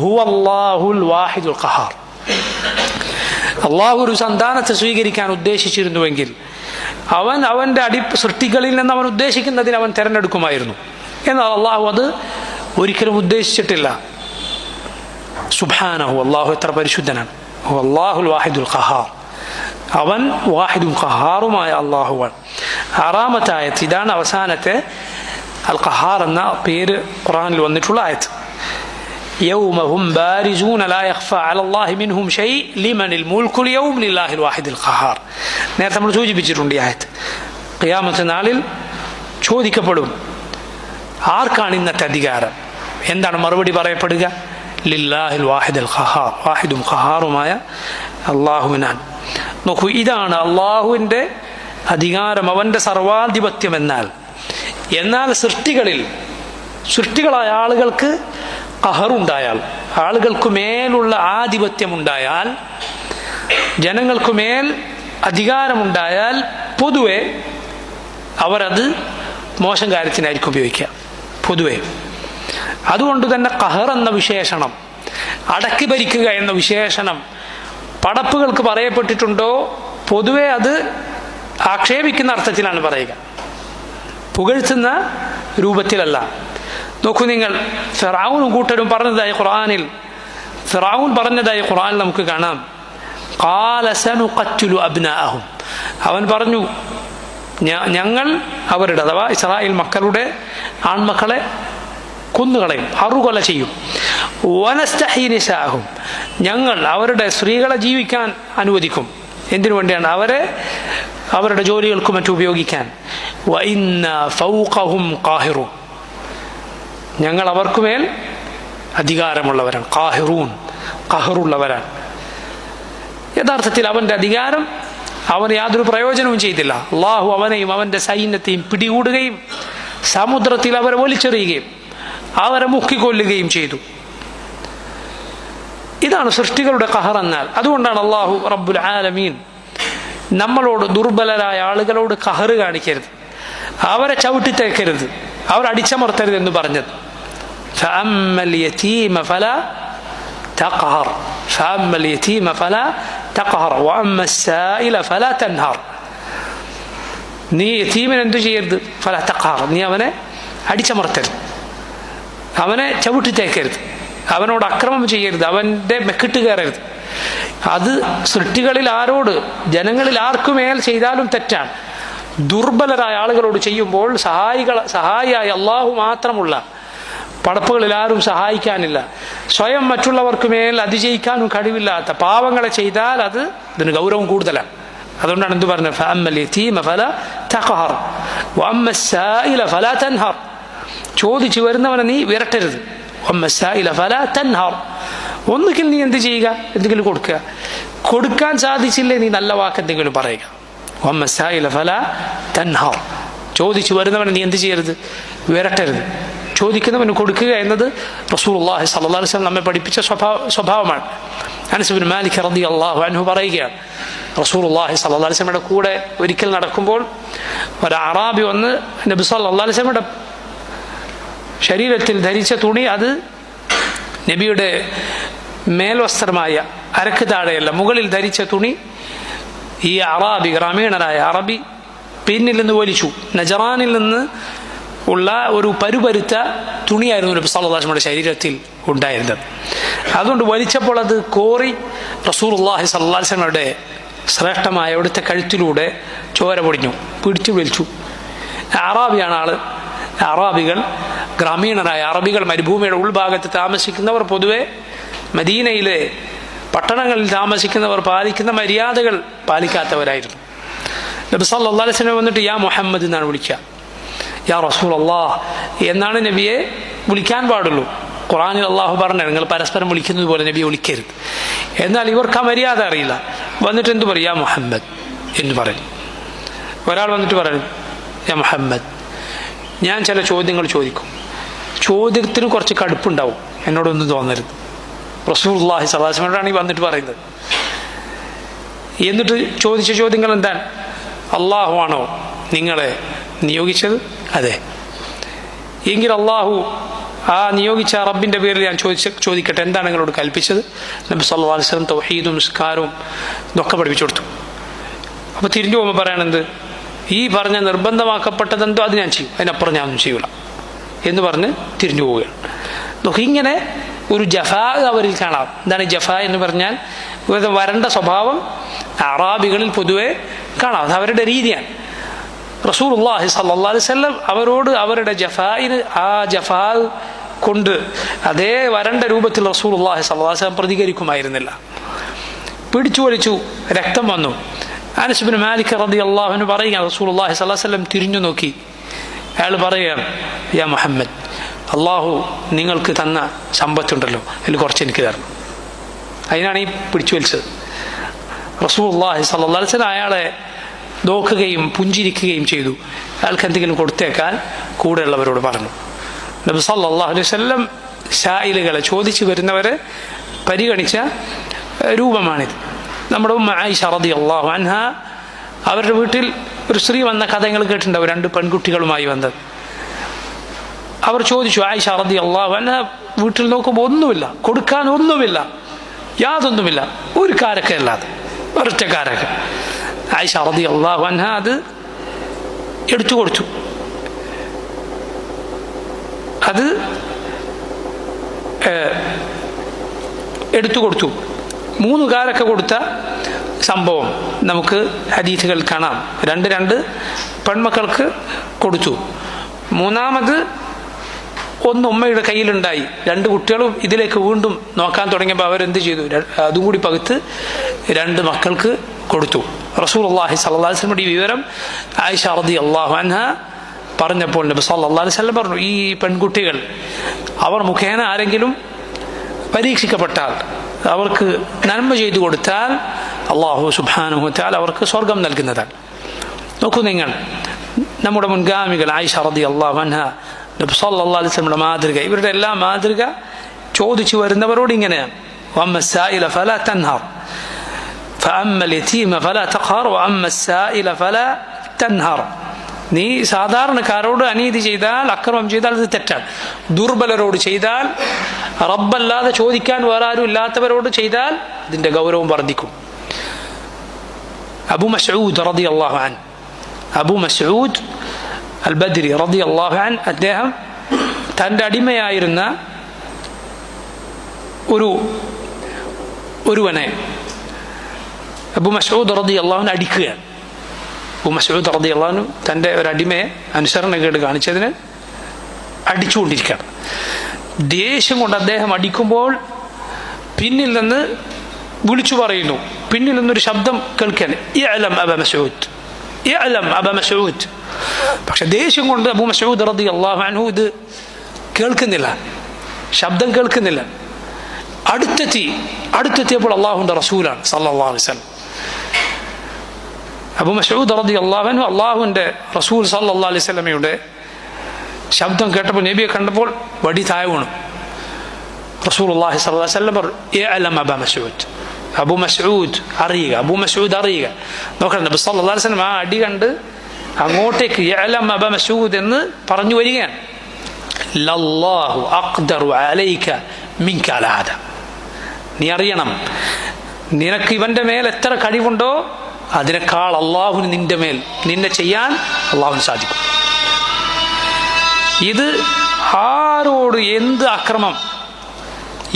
ഹുവല്ലാഹുൽ വാഹിദുൽ ഖഹാർ. അള്ളാഹു ഒരു സന്താനത്തെ സ്വീകരിക്കാൻ ഉദ്ദേശിച്ചിരുന്നുവെങ്കിൽ അവന്റെ സൃഷ്ടികളിൽ നിന്ന് അവൻ ഉദ്ദേശിക്കുന്നതിന് അവൻ തിരഞ്ഞെടുക്കുമായിരുന്നു. എന്നാൽ അള്ളാഹു അത് ഒരിക്കലും ഉദ്ദേശിച്ചിട്ടില്ല. സുബ്ഹാനഹു, അള്ളാഹു എത്ര പരിശുദ്ധനാണ്. അല്ലാഹുൽ വാഹിദുൽ ഖഹാർ, അവൻ വാഹിദും ഖഹാറുമായ അള്ളാഹുവാണ്. ആറാമത്തെ ആയത്ത് ഇതാണ്. അവസാനത്തെ അൽ ഖഹാർ എന്ന പേര് ഖുർആനിൽ വന്നിട്ടുള്ള ആയത്ത്. യൗമഹും ബാരിസൂന ലാ യഖ്ഫാ അലല്ലാഹി മിൻഹും ഷൈ ലിമനിൽ മുൽക്കുൽ യൗം ലില്ലാഹിൽ വാഹിദിൽ ഖഹാർ. നേരത്തെ നമ്മൾ സൂചിപ്പിച്ചിട്ടുണ്ട് ഈ ആയത്ത്. ഖിയാമത്ത് നാളിൽ ചോദിക്കപ്പെടും, ആർക്കാണ് ഇന്നത്തെ അധികാരം? എന്താണ് മറുപടി പറയപ്പെടുക? ലില്ലാഹിൽ വാഹിദിൽ ഖഹാർ, വാഹിദും ഖഹാറുമായ അള്ളാഹുവിനാണ്. നോക്കൂ, ഇതാണ് അള്ളാഹുവിൻ്റെ അധികാരം, അവൻ്റെ സർവാധിപത്യം. എന്നാൽ സൃഷ്ടികളായ ആളുകൾക്ക് ഖഹറുണ്ടായാൽ, ആളുകൾക്ക് മേലുള്ള ആധിപത്യമുണ്ടായാൽ, ജനങ്ങൾക്ക് മേൽ അധികാരമുണ്ടായാൽ പൊതുവെ അവരത് മോശം കാര്യത്തിനായിരിക്കും ഉപയോഗിക്കുക പൊതുവെ. അതുകൊണ്ട് തന്നെ ഖഹർ എന്ന വിശേഷണം, അടക്കി ഭരിക്കുക എന്ന വിശേഷണം പടപ്പുകൾക്ക് പറയപ്പെട്ടിട്ടുണ്ടോ? പൊതുവെ അത് ആക്ഷേപിക്കുന്ന അർത്ഥത്തിലാണ് പറയുക, പുകഴ്ത്തുന്ന രൂപത്തിലല്ല. നോക്കൂ നിങ്ങൾ, ഫിർഔനും കൂട്ടരും പറഞ്ഞതായി ഖുർആനിൽ നമുക്ക് കാണാം. ഖാല സനുഖത്തിലു അബ്നാഅഹും, അവൻ പറഞ്ഞു, ഞങ്ങൾ അവരുടെ, അഥവാ ഇസ്രായേൽ മക്കളുടെ ആൺമക്കളെ കൊന്നുകളയും, അറുകൊല ചെയ്യും. വനസ്തഹി നിസാഅഹും, ഞങ്ങൾ അവരുടെ സ്ത്രീകളെ ജീവിക്കാൻ അനുവദിക്കും. എന്തിനു വേണ്ടിയാണ്? അവരുടെ ജോലികൾക്ക് മറ്റും ഉപയോഗിക്കാൻ. വഇന്നാ ഫൗഖഹും ഖാഹിറൂൻ, ഞങ്ങൾ അവർക്കുമേൽ അധികാരമുള്ളവരാണ്. ഖാഹിറൂൻ, ഖഹറുള്ളവരാണ്. യഥാർത്ഥത്തിൽ അവന്റെ അധികാരം അവന് യാതൊരു പ്രയോജനവും ചെയ്തില്ല. അള്ളാഹു അവനെയും അവന്റെ സൈന്യത്തെയും പിടികൂടുകയും സമുദ്രത്തിൽ അവരെ വലിച്ചെറിയുകയും അവരെ മുക്കിക്കൊല്ലുകയും ചെയ്തു. ഇതാണ് സൃഷ്ടികളുടെ ഖഹർ എന്നാൽ. അതുകൊണ്ടാണ് അള്ളാഹു റബ്ബുൽ ആലമീൻ നമ്മളോട്, ദുർബലരായ ആളുകളോട് ഖഹർ കാണിക്കരുത്, അവരെ ചവിട്ടിത്തേക്കരുത്, അവർ അടിച്ചമർത്തരുത് എന്ന് പറഞ്ഞത്. فأما اليتيم فلا تقهر فأما اليتيم فلا تقهر وأما السائل فلا تنهر. നീ യതീമിനെ എന്തു ചെയ്യരുത്? ഫലാ തഖ്ഹർ, നീ അവനെ അടിച്ചമർത്തരുത്, അവനെ ചവിട്ടിത്തേക്കരുത്, അവനോട് അക്രമം ചെയ്യരുത്, അവന്റെ മെക്കിട്ട് കയറരുത്. അത് സൃഷ്ടികളിൽ ആരോട്, ജനങ്ങളിൽ ആർക്കുമേൽ ചെയ്താലും തെറ്റാണ്. ദുർബലരായ ആളുകളോട് ചെയ്യുമ്പോൾ സഹായിയായി അള്ളാഹു മാത്രമുള്ള പടപ്പുകളിൽ ആരും സഹായിക്കാനില്ല. സ്വയം മറ്റുള്ളവർക്ക് മേൽ അതിജയിക്കാനും കഴിവില്ലാത്ത പാവങ്ങളെ ചെയ്താൽ ഇതിന് ഗൗരവം കൂടുതലാണ്. അതുകൊണ്ടാണ് എന്ത് പറഞ്ഞത്? ഫഅമ്മൽ യതീമ ഫലാ തഖ്ഹർ വഅമ്മ സ്സായില ഫലാ തൻഹർ, ചോദിച്ചു വരുന്നവനെ നീ വിരട്ടരുത്. വഅമ്മ സ്സായില ഫലാ തൻഹർ, ഒന്നുകിൽ നീ എന്ത് ചെയ്യുക? എന്തെങ്കിലും കൊടുക്കാൻ സാധിച്ചില്ലേ നീ നല്ല വാക്ക് എന്തെങ്കിലും പറയുക. വഅമ്മ സ്സായില ഫലാ തൻഹർ, ചോദിച്ചു വരുന്നവനെ നീ എന്ത് ചെയ്യരുത്? വിരട്ടരുത്. ചോദിക്കുന്നവന് കൊടുക്കുക എന്നത് റസൂലുള്ളാഹി സ്വല്ലല്ലാഹു അലൈഹി വസല്ലം നമ്മെ പഠിപ്പിച്ച സ്വഭാവമാണ്. അനസ് ഇബ്നു മാലിക് റളിയല്ലാഹു അൻഹു പറയുകയാണ്, റസൂലുള്ളാഹി സ്വല്ലല്ലാഹു അലൈഹി വസല്ലമയുടെ കൂടെ ഒരിക്കൽ നടക്കുമ്പോൾ ഒരു അറാബി വന്ന് നബി സല്ലല്ലാഹു അലൈഹി വസല്ലമയുടെ ശരീരത്തിൽ ധരിച്ച തുണി, അത് നബിയുടെ മേൽവസ്ത്രമായ അരക്ക് താഴെയല്ല, മുകളിൽ ധരിച്ച തുണി ഈ അറാബി, ഗ്രാമീണനായ അറബി പിന്നിൽ നിന്ന് വലിച്ചു. നജറാനിൽ നിന്ന് ഉള്ള ഒരു പരുപരുത്ത തുണിയായിരുന്നു നബി സല്ലല്ലാഹു അലൈഹി വസല്ലമയുടെ ശരീരത്തിൽ ഉണ്ടായിരുന്നത്. അതുകൊണ്ട് വലിച്ചപ്പോൾ അത് കോറി റസൂലുള്ളാഹി സ്വല്ലല്ലാഹു അലൈഹി വസല്ലമയുടെ ശ്രേഷ്ഠമായ അവിടുത്തെ കഴുത്തിലൂടെ ചോര പൊടിഞ്ഞു, പിടിച്ചു വലിച്ചു. അറാബിയാണ് ആള്. അറാബികൾ, ഗ്രാമീണരായ അറബികൾ, മരുഭൂമിയുടെ ഉൾഭാഗത്ത് താമസിക്കുന്നവർ, പൊതുവെ മദീനയിലെ പട്ടണങ്ങളിൽ താമസിക്കുന്നവർ പാലിക്കുന്ന മര്യാദകൾ പാലിക്കാത്തവരായിരുന്നു. നബി സല്ലല്ലാഹു അലൈഹി വസല്ലം വന്നിട്ട് യാ മുഹമ്മദ് എന്നാണ് വിളിക്കുക, യാ റസൂലല്ലാഹ് എന്നാണ് നബിയെ വിളിക്കാൻ പാടുള്ളൂ. ഖുർആനിൽ അള്ളാഹു പറഞ്ഞു, നിങ്ങൾ പരസ്പരം വിളിക്കുന്നത് പോലെ നബിയെ വിളിക്കരുത്. എന്നാൽ ഇവർക്ക് ആ മര്യാദ അറിയില്ല. വന്നിട്ട് എന്തു പറയും? യാ മുഹമ്മദ് എന്ന് പറയും. ഒരാൾ വന്നിട്ട് പറയും, യാ മുഹമ്മദ്, ഞാൻ ചില ചോദ്യങ്ങൾ ചോദിക്കും, ചോദ്യത്തിന് കുറച്ച് കടുപ്പുണ്ടാവും, എന്നോടൊന്നും തോന്നരുത്. റസൂലുള്ളാഹി സ്വല്ലല്ലാഹു അലൈഹി വസല്ലം വന്നിട്ട് പറയുന്നത്, എന്നിട്ട് ചോദിച്ച ചോദ്യങ്ങൾ എന്താണ്? അള്ളാഹു ആണോ നിങ്ങളെ നിയോഗിച്ചത്? അതെ. എങ്കിൽ അള്ളാഹു ആ നിയോഗിച്ച റബ്ബിന്റെ പേരിൽ ഞാൻ ചോദിക്കട്ടെ, എന്താണ് നിങ്ങളോട് കൽപ്പിച്ചത്? നബി സല്ലല്ലാഹു അലൈഹി വസല്ലം തൗഹീദും നിസ്കാരവും ഇതൊക്കെ പഠിപ്പിച്ചു കൊടുത്തു. അപ്പൊ തിരിഞ്ഞു പോകുമ്പോൾ പറയണെന്ത്? ഈ പറഞ്ഞ നിർബന്ധമാക്കപ്പെട്ടതെന്തോ അത് ഞാൻ ചെയ്യും, അതിനപ്പുറം ഞാനൊന്നും ചെയ്യൂല എന്ന് പറഞ്ഞ് തിരിഞ്ഞു പോവുകയാണ്. നോക്കി, ഇങ്ങനെ ഒരു ജഫാ അവരിൽ കാണാം. എന്താണ് ജഫാ എന്ന് പറഞ്ഞാൽ? വരണ്ട സ്വഭാവം അറാബികളിൽ പൊതുവെ കാണാം. അത് അവരുടെ രീതിയാണ്. റസൂലുള്ളാഹി സ്വല്ലല്ലാഹു അലൈഹി വസല്ലം അവരോട് അവരുടെ ജഫായിന് ആ ജഫാ കൊണ്ട് അതേ വരണ്ട രൂപത്തിൽ റസൂലുള്ളാഹി സ്വല്ലല്ലാഹു അലൈഹി വസല്ലം പ്രതികരിക്കുമായിരുന്നില്ല. പിടിച്ചു വലിച്ചു, രക്തം വന്നു. അനസ് ഇബ്നു മാലിക് റളിയല്ലാഹു അൻഹു പറയുകയാണ്, റസൂലുള്ളാഹി സ്വല്ലല്ലാഹു അലൈഹി വസല്ലം തിരിഞ്ഞു നോക്കി. അയാൾ പറയുകയാണ്, യാ മുഹമ്മദ്, അള്ളാഹു നിങ്ങൾക്ക് തന്ന സമ്പത്തുണ്ടല്ലോ, അതിൽ കുറച്ച് എനിക്ക് തരണം. അതിനാണ് ഈ പിടിച്ചു വലിച്ചത്. റസൂലുള്ളാഹി സ്വല്ലല്ലാഹു അലൈഹി വസല്ലം അയാളെ നോക്കുകയും പുഞ്ചിരിക്കുകയും ചെയ്തു. അയാൾക്ക് എന്തെങ്കിലും കൊടുത്തേക്കാൻ കൂടെയുള്ളവരോട് പറഞ്ഞു. നബി സല്ലല്ലാഹു അലൈഹി വസല്ലം സായിലുകളെ ചോദിച്ചു വരുന്നവരെ പരിഗണിച്ച രൂപമാണിത്. നമ്മുടെ ഉമ്മ ആയിഷ റളിയല്ലാഹു അൻഹ, അവരുടെ വീട്ടിൽ ഒരു സ്ത്രീ വന്ന കഥ നിങ്ങൾ കേട്ടിട്ടുണ്ടാവും. 2 പെൺകുട്ടികളുമായി വന്നത്. അവർ ചോദിച്ചു, ആയിഷ റളിയല്ലാഹു അൻഹ വീട്ടിൽ നോക്കുമ്പോൾ ഒന്നുമില്ല, കൊടുക്കാൻ ഒന്നുമില്ല, യാതൊന്നുമില്ല, ഒരു കാരക്ക അല്ലാതെ, ഒരൊറ്റ കാരക്ക. ആയിഷ റളിയല്ലാഹു അൻഹ അത് എടുത്തു കൊടുത്തു. അത് എടുത്തു കൊടുത്തു. 3 കാരക്ക കൊടുത്ത സംഭവം നമുക്ക് ഹദീസുകൾ കാണാം. 2 പെൺമക്കൾക്ക് കൊടുത്തു. 3ാമത് ഒന്ന് ഉമ്മയുടെ കയ്യിലുണ്ടായി. 2 കുട്ടികളും ഇതിലേക്ക് വീണ്ടും നോക്കാൻ തുടങ്ങിയപ്പോൾ അവരെന്ത് ചെയ്തു? അതും കൂടി പകുത്ത് 2 മക്കൾക്ക് കൊടുത്തു. റസൂലുള്ളാഹി സ്വല്ലല്ലാഹു അലൈഹി വസല്ലം ഈ വിവരം ആയിഷ റളിയല്ലാഹു അൻഹ പറഞ്ഞപ്പോൾ നബി സല്ലല്ലാഹു അലൈഹി വസല്ലം പറഞ്ഞു, ഈ പെൺകുട്ടികൾ അവർ മുഖേന ആരെങ്കിലും പരീക്ഷിക്കപ്പെട്ടാൽ, അവർക്ക് നന്മ ചെയ്തു കൊടുത്താൽ അല്ലാഹു സുബ്ഹാനഹു വ തആല അവർക്ക് സ്വർഗം നൽകുന്നതാണ്. നോക്കൂ നിങ്ങൾ, നമ്മുടെ മുൻഗാമികൾ ആയിഷ റളിയല്ലാഹു അൻഹ, നബി സല്ലല്ലാഹു അലൈഹി വസല്ലം മാതൃക, ഇവരുടെ എല്ലാ മാതൃക ചോദിച്ചു വരുന്നവരോട് ഇങ്ങനെയാണ്. വഅമ്മ السائل فلا تنهر فأما اليتيم فلا تقهر وأما السائل فلا تنهر. നീ സാധാരണക്കാരോട് അനീതി ചെയ്താൽ, അക്രമം ചെയ്താൽ അത് തെറ്റാണ്. ദുർബലരോട് ചെയ്താൽ, റബ്ബല്ലാതെ ചോദിക്കാൻ വേറെ ആരും ഇല്ലാത്തവരോട് ചെയ്താൽ ഇതിന്റെ ഗൗരവം വർദ്ധിക്കും. അബൂ മസ്ഊദ് റളിയല്ലാഹു അൻഹു, അബൂ മസ്ഊദ് അൽ ബദ്രി റളിയല്ലാഹു അൻഹു, അദ്ദേഹം തൻ്റെ അടിമയായിരുന്ന ഒരുവനെ അബൂ മസ്ഊദ് റളിയല്ലാഹു അൻഹു അടിക്കുകയാണ്. അബൂ മസ്ഊദ് റളിയല്ലാഹു അൻഹു തൻ്റെ ഒരു അടിമയെ അനുസരണക്കേട് കാണിച്ചതിന് അടിച്ചുകൊണ്ടിരിക്കുകയാണ്. ദേഷ്യം കൊണ്ട് അദ്ദേഹം അടിക്കുമ്പോൾ പിന്നിൽ നിന്ന് വിളിച്ചു പറയുന്നു. പിന്നിൽ നിന്നൊരു ശബ്ദം കേൾക്കാൻ, ഇഅ്ലം അബാ മസ്ഊദ്, ഇഅ്ലം അബാ മസ്ഊദ്. പക്ഷെ ദേഷ്യം കൊണ്ട് അബൂ മസ്ഊദ് റളിയല്ലാഹു അൻഹു ഇത് കേൾക്കുന്നില്ല, ശബ്ദം കേൾക്കുന്നില്ല. അടുത്തെത്തിയപ്പോൾ അള്ളാഹുവിൻ്റെ റസൂലാണ് സല്ലല്ലാഹു അലൈഹി വസല്ലം. അബൂ മസ്ഊദ് റളിയല്ലാഹു അൻഹു അള്ളാഹുവിൻ്റെ റസൂൽ സല്ലല്ലാഹു അലൈഹി വസല്ലമയുടെ ശബ്ദം കേട്ടപ്പോൾ, നബിയെ കണ്ടപ്പോൾ വടി താഴെ വീണു. റസൂലുള്ളാഹി സ്വല്ലല്ലാഹു അലൈഹി വസല്ലം പറഞ്ഞു, ഇഅ്ലം അബാ മസ്ഊദ്, അബൂ മസ്ഊദ് അറിയുക, അബൂ മസ്ഊദ് അറിയുക. നോക്കണം, നബി സല്ലല്ലാഹു അലൈഹി വസല്ലം ആ അടി കണ്ട് അങ്ങോട്ടേക്ക് ഇഅ്ലം അബാ മസ്ഊദ് എന്ന് പറഞ്ഞു വരികയാണ്. ലല്ലാഹു അഖ്ദറു അലൈക മിൻക അലാ ഹദാ. നീ അറിയണം, നിനക്ക് ഇവന്റെ മേൽ എത്ര കഴിവുണ്ടോ അതിനേക്കാൾ അള്ളാഹുവിന് നിന്നെ ചെയ്യാൻ അള്ളാഹുവിന് സാധിക്കും. ഇത് ആരോട് എന്ത് അക്രമം,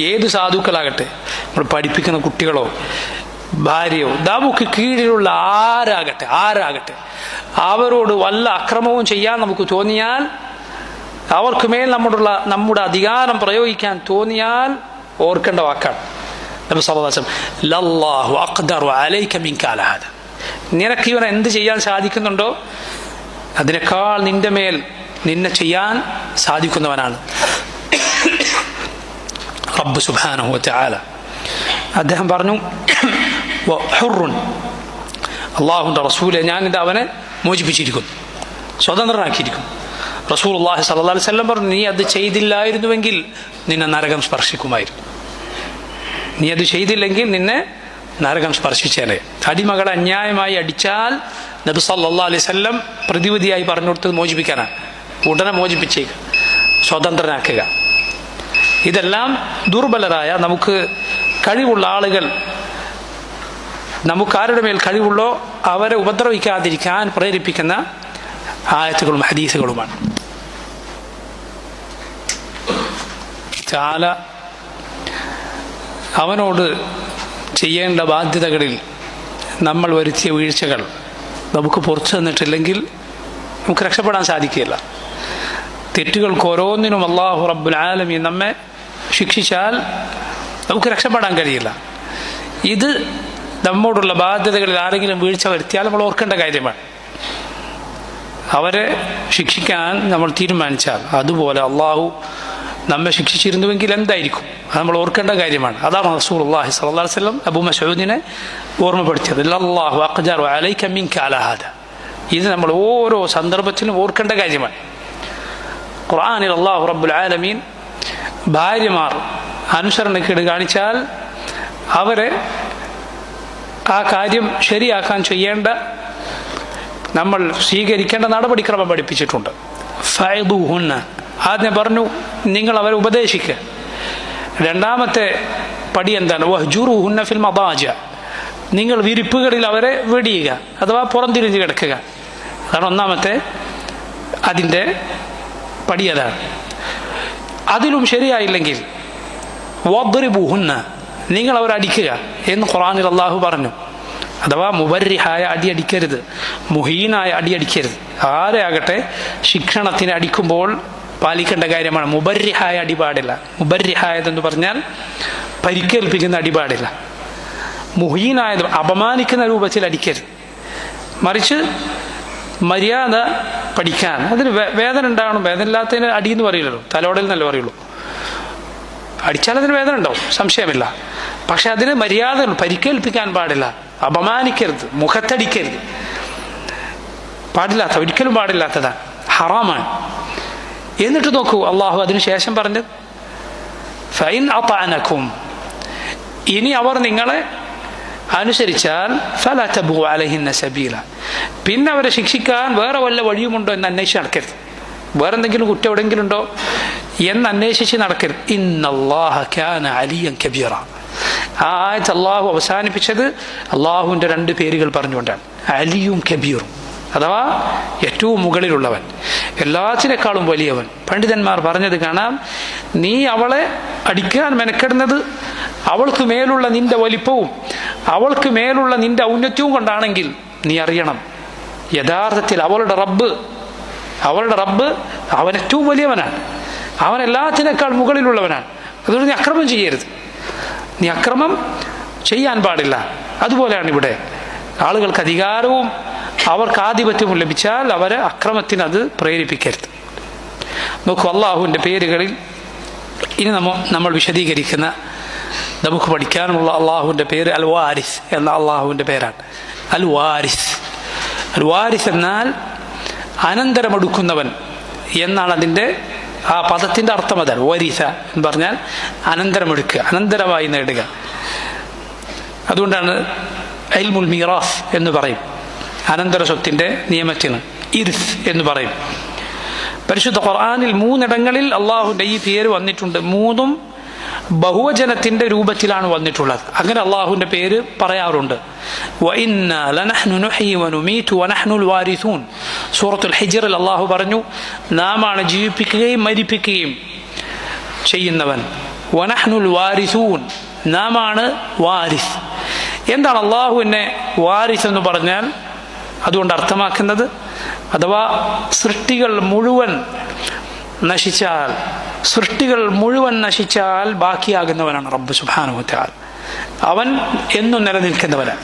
ഏത് സാധുക്കളാകട്ടെ, നമ്മൾ പഠിപ്പിക്കുന്ന കുട്ടികളോ ഭാര്യയോ നമുക്ക് കീഴിലുള്ള ആരാകട്ടെ അവരോട് വല്ല അക്രമവും ചെയ്യാൻ നമുക്ക് തോന്നിയാൽ, അവർക്ക് മേൽ നമ്മുടെ അധികാരം പ്രയോഗിക്കാൻ തോന്നിയാൽ ഓർക്കേണ്ട വാക്കാണ് നബി സല്ലല്ലാഹു അലൈഹി വസല്ലം, ലല്ലാഹു അഖ്ദറു അലൈക മിൻക അലാ ഹദാ. നിനക്ക് ഇവൻ എന്ത് ചെയ്യാൻ സാധിക്കുന്നുണ്ടോ അതിനേക്കാൾ നിന്നെ ചെയ്യാൻ സാധിക്കുന്നവനാണ് റബ്ബ് സുബ്ഹാനഹു വ തആല. അദ്ദേഹം പറഞ്ഞു, ഹുർറുൻ, അള്ളാഹുവിൻ്റെ റസൂലെ, ഞാനിത് അവനെ മോചിപ്പിച്ചിരിക്കുന്നു, സ്വതന്ത്രനാക്കിയിരിക്കുന്നു. റസൂലുള്ളാഹി സ്വല്ലല്ലാഹു അലൈഹി വസല്ലം പറഞ്ഞു, നീ അത് ചെയ്തില്ലായിരുന്നുവെങ്കിൽ നിന്നെ നരകം സ്പർശിക്കുമായിരുന്നു. നീ അത് ചെയ്തില്ലെങ്കിൽ നിന്നെ നരകം സ്പർശിച്ചേനെ. അടിമകളെ അന്യായമായി അടിച്ചാൽ നബി സല്ലല്ലാഹു അലൈഹി വസല്ലം പ്രതിവിധിയായി പറഞ്ഞു കൊടുത്തത് മോചിപ്പിക്കാനാണ്. ഉടനെ മോചിപ്പിച്ചേക്കുക, സ്വതന്ത്രനാക്കുക. ഇതെല്ലാം ദുർബലരായ നമുക്ക് കഴിവുള്ള ആളുകൾ, നമുക്കാരുടെ മേൽ കഴിവുള്ളോ അവരെ ഉപദ്രവിക്കാതിരിക്കാൻ പ്രേരിപ്പിക്കുന്ന ആയത്തുകളും ഹദീസുകളുമാണ്. ചാല അവനോട് ചെയ്യേണ്ട ബാധ്യതകളിൽ നമ്മൾ വരുത്തിയ വീഴ്ചകൾ നമുക്ക് പുറത്തു തന്നിട്ടില്ലെങ്കിൽ നമുക്ക് രക്ഷപ്പെടാൻ സാധിക്കില്ല. തെറ്റുകൾക്ക് ഓരോന്നിനും അല്ലാഹു റബ്ബുൽ ആലമീൻ നമ്മെ ശിക്ഷിച്ചാൽ നമുക്ക് രക്ഷപ്പെടാൻ കഴിയില്ല. ഇത് നമ്മോടുള്ള ബാധ്യതകളിൽ ആരെങ്കിലും വീഴ്ച വരുത്തിയാൽ നമ്മൾ ഓർക്കേണ്ട കാര്യമാണ്. അവരെ ശിക്ഷിക്കാൻ നമ്മൾ തീരുമാനിച്ചാൽ അതുപോലെ അള്ളാഹു നമ്മെ ശിക്ഷിച്ചിരുന്നുവെങ്കിൽ എന്തായിരിക്കും, അത് നമ്മൾ ഓർക്കേണ്ട കാര്യമാണ്. അതാണ് റസൂലുള്ളാഹി സ്വല്ലല്ലാഹു അലൈഹി വസല്ലം അബൂ മസ്ഊദിനെ ഓർമ്മപ്പെടുത്തിയത്. അല്ലാഹു അഖ്ജറു അലൈക മിൻക അലാ ഹാദാ. ഇത് നമ്മൾ ഓരോ സന്ദർഭത്തിലും ഓർക്കേണ്ട കാര്യമാണ്. ഖുർആനിൽ അല്ലാഹു റബ്ബുൽ ആലമീൻ ഭാര്യമാർ അനുസരണക്കേട് കാണിച്ചാൽ അവരെ ആ കാര്യം ശരിയാക്കാൻ ചെയ്യേണ്ട, നമ്മൾ സ്വീകരിക്കേണ്ട നടപടിക്രമം പഠിപ്പിച്ചിട്ടുണ്ട്. ഫഅദൂഹുന്ന, ആദ്യം പറഞ്ഞു നിങ്ങൾ അവരെ ഉപദേശിക്കുക. രണ്ടാമത്തെ പടി എന്താണ്? വഹ്ജുറുഹുന്ന ഫിൽ മദാജ, നിങ്ങൾ വിരിപ്പുകളിൽ അവരെ വെടിയുക അഥവാ പുറംതിരിഞ്ഞ് കിടക്കുക. അതാണ് ഒന്നാമത്തെ അതിൻ്റെ പടി. അതാണ്. അതിലും ശരിയായില്ലെങ്കിൽ വദ്രിബൂഹുന്ന, നിങ്ങൾ അവരെ അടിക്കുക എന്ന് ഖുർആനിൽ അല്ലാഹു പറഞ്ഞു. അഥവാ മുബർരിഹായ അടി അടിക്കരുത്, മുഹീനായ അടി അടിക്കരുത്. ആരെയാകട്ടെ ശിക്ഷണത്തിന് അടിക്കുമ്പോൾ പാലിക്കേണ്ട കാര്യമാണ്. മുബർരിഹായ അടി പാടില്ല. മുബർരിഹായതെന്ന് പറഞ്ഞാൽ പരിക്കേൽപ്പിക്കുന്ന അടി പാടില്ല. മുഹീനായത് അപമാനിക്കുന്ന രൂപത്തിൽ അടിക്കരുത്. മറിച്ച് മര്യാദ പഠിക്കാൻ, അതിന് വേദന ഉണ്ടാവണം. വേദന ഇല്ലാത്തതിന് അടിയെന്ന് പറയില്ലല്ലോ, തലോടൽ എന്നല്ലേ പറയുള്ളൂ. അടിച്ചാൽ അതിന് വേദന ഉണ്ടാവും, സംശയമില്ല. പക്ഷെ അതിന് മര്യാദ, പരിക്കേൽപ്പിക്കാൻ പാടില്ല, അപമാനിക്കരുത്, മുഖത്തടിക്കരുത്. പാടില്ലാത്ത, ഒരിക്കലും പാടില്ലാത്തതാണ്, ഹറാമാണ്. എന്നിട്ട് നോക്കൂ അള്ളാഹു അതിനുശേഷം പറഞ്ഞത് ഫൈൻ അതഅനകും, ഇനി അവർ നിങ്ങളെ അനുസരിച്ചാൽ ഫലാ തബ്ഗു അലൈഹിന്ന സബീല, പിന്നെ അവരെ ശിക്ഷിക്കാൻ വേറെ വല്ല വഴിയുമുണ്ടോ എന്ന് അന്വേഷിച്ച് നടക്കരുത്. വേറെ എന്തെങ്കിലും കുറ്റം എവിടെയെങ്കിലും ഉണ്ടോ എന്ന് അന്വേഷിച്ച് നടക്കരുത്. ഇന്നല്ലാഹ കാന അലിയൻ കബീറ. ആ ആയത്ത് അള്ളാഹു അവസാനിപ്പിച്ചത് അള്ളാഹുവിൻ്റെ 2 പേരുകൾ പറഞ്ഞുകൊണ്ടാണ്, അലിയും കബീറും. അഥവാ ഏറ്റവും മുകളിലുള്ളവൻ, എല്ലാത്തിനേക്കാളും വലിയവൻ. പണ്ഡിതന്മാർ പറഞ്ഞത് കാണാം, നീ അവളെ അടിക്കാൻ മെനക്കെടുന്നത് അവൾക്ക് മേലുള്ള നിന്റെ വലിപ്പവും അവൾക്ക് മേലുള്ള നിന്റെ ഔന്നത്യവും കൊണ്ടാണെങ്കിൽ നീ അറിയണം, യഥാർത്ഥത്തിൽ അവളുടെ റബ്ബ് അവൻ ഏറ്റവും വലിയവനാണ്, അവൻ എല്ലാത്തിനേക്കാൾ മുകളിലുള്ളവനാണ്. അതുകൊണ്ട് നീ അക്രമം ചെയ്യരുത്, നീ അക്രമം ചെയ്യാൻ പാടില്ല. അതുപോലെയാണ് ഇവിടെ ആളുകൾക്ക് അധികാരവും അവർക്ക് ആധിപത്യവും ലഭിച്ചാൽ അവരെ അക്രമത്തിന് അത് പ്രേരിപ്പിക്കരുത്. നോക്കൂ, അള്ളാഹുവിൻ്റെ പേരുകളിൽ ഇനി നമ്മൾ വിശദീകരിക്കുന്ന, നമുക്ക് പഠിക്കാനുള്ള അള്ളാഹുവിൻ്റെ പേര് അൽ വാരിസ് എന്ന അള്ളാഹുവിൻ്റെ പേരാണ്. അൽ വാരിസ് എന്നാൽ അനന്തരമെടുക്കുന്നവൻ എന്നാണ് അതിൻ്റെ ആ പദത്തിൻ്റെ അർത്ഥം. അതാണ് വരിസ എന്ന് പറഞ്ഞാൽ അനന്തരമെടുക്കുക, അനന്തരമായി നേടുക. അതുകൊണ്ടാണ് ഇൽമുൽ മീറാസ് എന്ന് പറയും, അനന്തര സ്വത്തിൻ്റെ നിയമത്തിന് ഇർസ് എന്ന് പറയും. പരിശുദ്ധ ഖുർആനിൽ 3 ഇടങ്ങളിൽ അള്ളാഹുവിൻ്റെ ഈ പേര് വന്നിട്ടുണ്ട്. 3ഉം ബഹുവചനത്തിന്റെ രൂപത്തിലാണ് വന്നിട്ടുള്ളത്. അങ്ങനെ അള്ളാഹുവിന്റെ പേര് പറയാറുണ്ട്. വഇന്നാ ലനഹ്നു നുഹ്യി വനുമീതു വനഹ്നുൽ വാരിസൂൻ. സൂറത്തുൽ ഹിജ്റിൽ അള്ളാഹു പറഞ്ഞു, നാമാണ് ജീവിപ്പിക്കുകയും മരിപ്പിക്കുകയും ചെയ്യുന്നവൻ. വനഹ്നുൽ വാരിസൂൻ, നാമാണ് വാരിസ്. എന്താണ് അള്ളാഹുവിനെ വാരിസ് എന്ന് പറഞ്ഞാൽ അതുകൊണ്ട് അർത്ഥമാക്കുന്നത്? അഥവാ സൃഷ്ടികൾ മുഴുവൻ നശിച്ചാൽ ബാക്കിയാകുന്നവനാണ് റബ്ബ് സുബ്ഹാനഹു വ തആല. അവൻ എന്നും നിലനിൽക്കുന്നവനാണ്.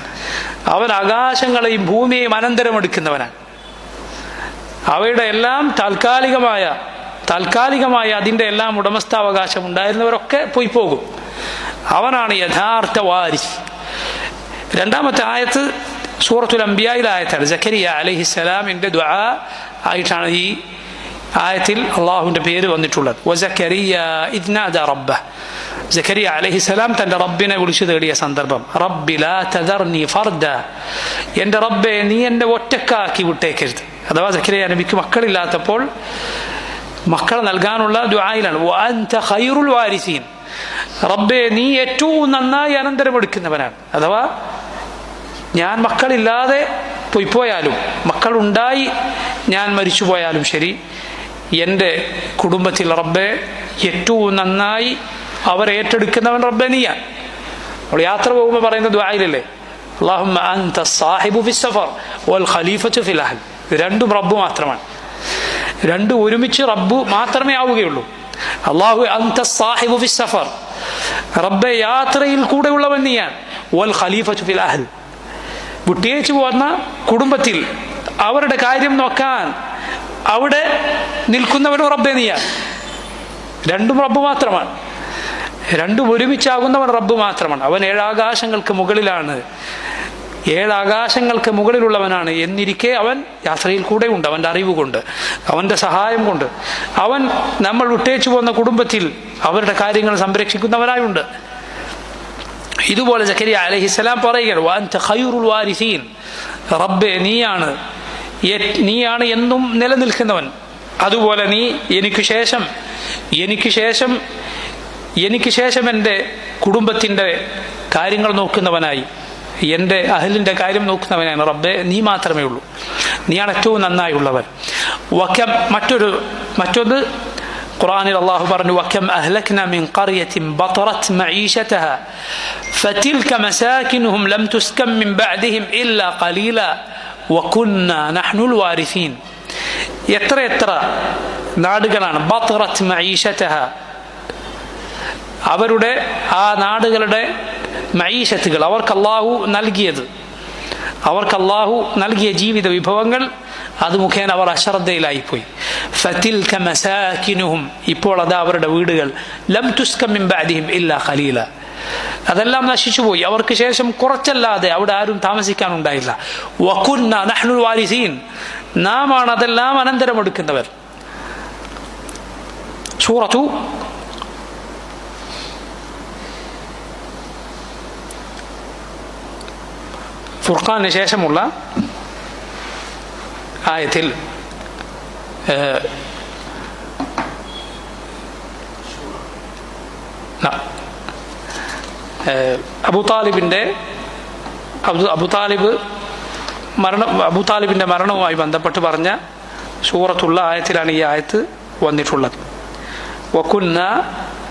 അവൻ ആകാശങ്ങളെയും ഭൂമിയെയും അനന്തരമെടുക്കുന്നവനാണ്. അവയുടെ എല്ലാം താൽക്കാലികമായ അതിൻ്റെ എല്ലാം ഉടമസ്ഥാവകാശം ഉണ്ടായിരുന്നവരൊക്കെ പോയി പോകും. അവനാണ് യഥാർത്ഥ വാരിസ്. 2ാമത്തെ ആയത്ത് സൂറത്തുൽ അംബിയായിലെ ആയത്താണ്. സക്കരിയ അലൈഹിസ്സലാമിൻ്റെ ദുആ ആയിട്ടാണ് ഈ ആയത്തിൽ അള്ളാഹുവിൻ്റെ പേര് വന്നിട്ടുള്ളത്. വസക്കരിയ ഇദ് നാദാ റബ്ബഹ്. സക്കരിയ അലൈഹിസ്സലാം തൻ്റെ റബ്ബിനെ വിളിച്ചു തേടിയ സന്ദർഭം, റബ്ബി ലാ തദർനി ഫർദ, എൻ്റെ റബ്ബെ നീ എന്നെ ഒറ്റക്കാക്കി വിട്ടേക്കരുത്. അഥവാ സക്കരിയ നബിക്ക് മക്കളില്ലാത്തപ്പോൾ മക്കളെ നൽകാനുള്ള ദുആയിലാണ്. വഅൻത ഖൈറുൽ വാരിസീൻ, റബ്ബെ നീ ഏറ്റവും നന്നായി അനന്തരമെടുക്കുന്നവനാണ്. അഥവാ ഞാൻ മക്കളില്ലാതെ പോയാലും മക്കളുണ്ടായി ഞാൻ മരിച്ചു പോയാലും ശരി, എൻ്റെ കുടുംബത്തിൽ റബ്ബെ ഏറ്റവും നന്നായി അവരെ ഏറ്റെടുക്കുന്നവൻ റബ്ബെ നീയാണ്. നമ്മൾ യാത്ര പോകുമ്പോൾ പറയുന്ന ദുആയിലല്ലേ, അല്ലാഹുമ്മ അൻത സാഹിബു ഫിസ് സഫർ വൽ ഖലീഫത്തു ഫിൽ അഹ്ൽ. രണ്ടും റബ്ബ് മാത്രമാണ്, രണ്ടും ഒരുമിച്ച് റബ്ബ് മാത്രമേ ആവുകയുള്ളൂ. അല്ലാഹു അൻത സാഹിബു ഫിസ് സഫർ, റബ്ബെ യാത്രയിൽ കൂടെയുള്ളവൻ നീയാണ്. വൽ ഖലീഫത്തു ഫിൽ അഹ്ൽ, വിട്ടേച്ചു പോകുന്ന കുടുംബത്തിൽ അവരുടെ കാര്യം നോക്കാൻ അവിടെ നിൽക്കുന്നവനും റബ്ബെ നീയാണ്. രണ്ടും റബ്ബ് മാത്രമാണ്, രണ്ടും ഒരുമിച്ചാകുന്നവൻ റബ്ബ് മാത്രമാണ്. അവൻ 7 ആകാശങ്ങൾക്ക് മുകളിലാണ്, 7 ആകാശങ്ങൾക്ക് മുകളിലുള്ളവനാണ്. എന്നിരിക്കെ അവൻ യാത്രയിൽ കൂടെ ഉണ്ട്, അവൻ്റെ അറിവ് കൊണ്ട്, അവൻ്റെ സഹായം കൊണ്ട്. അവൻ നമ്മൾ വിട്ടേച്ചു പോകുന്ന കുടുംബത്തിൽ അവരുടെ കാര്യങ്ങൾ സംരക്ഷിക്കുന്നവനായുണ്ട്. ഇതുപോലെ സക്കരിയ അലൈഹിസ്സലാം പറയുകയാണ്, വഅൻത ഖൈറുൽ വാരിസീൻ, റബ്ബേ നീയാണ് എന്നും നിലനിൽക്കുന്നവൻ. അതുപോലെ നീ എനിക്ക് ശേഷം എൻ്റെ കുടുംബത്തിൻ്റെ കാര്യങ്ങൾ നോക്കുന്നവനായി, എൻ്റെ അഹ്ലിൻ്റെ കാര്യം നോക്കുന്നവനാണ് റബ്ബേ, നീ മാത്രമേ ഉള്ളൂ, നീയാണ് ഏറ്റവും നന്നായുള്ളവൻ. മറ്റൊന്ന് ഖുർആനിൽ അല്ലാഹു പറഞ്ഞു, വകം അഹ്ലക്നാ മിൻ ഖർയത്തിൻ ബതറത് മഈശതഹ ഫതിൽക മസാകിനുഹും ലം തുസ്കം മിൻ ബഅദിഹിം ഇല്ലാ ഖലീല വകുന്നാ നഹ്നുൽ വാരിസീൻ. എത്ര നാടുകളാണ് ബതറത് മഈശതഹ, അവരുടെ ആ നാടുകളുടെ മഈശത്തുകൾ, അവർക്ക് അല്ലാഹു നൽകിയ ജീവിത വിഭവങ്ങൾ, അത് മുഖേന അവർ അശ്രദ്ധയിലായിപ്പോയി. ഫതിൽക മസാകിനുഹും, ഇപ്പോൾ അത് അവരുടെ വീടുകൾ, ലം തുസ്കം മിൻ ബഅദിഹിം ഇല്ലാ ഖലീല, അതെല്ലാം നശിച്ചുപോയി, അവർക്ക് ശേഷം കുറച്ചല്ലാതെ അവിടെ ആരും താമസിക്കാനുണ്ടായില്ല. വകുന്ന നഹ്നുൽ വാരിസീൻ, നാമാണ് അതെല്ലാം അനന്തരമെടുക്കുന്നവർ. സൂറത്തു ഫുർഖാനിന് ശേഷമുള്ള ആയത്തിൽ അബൂതാലിബിന്റെ മരണവുമായി ബന്ധപ്പെട്ട് പറഞ്ഞ സൂറത്തുള്ള ആയത്തിലാണ് ഈ ആയത്ത് വന്നിട്ടുള്ളത്. വകുന്ന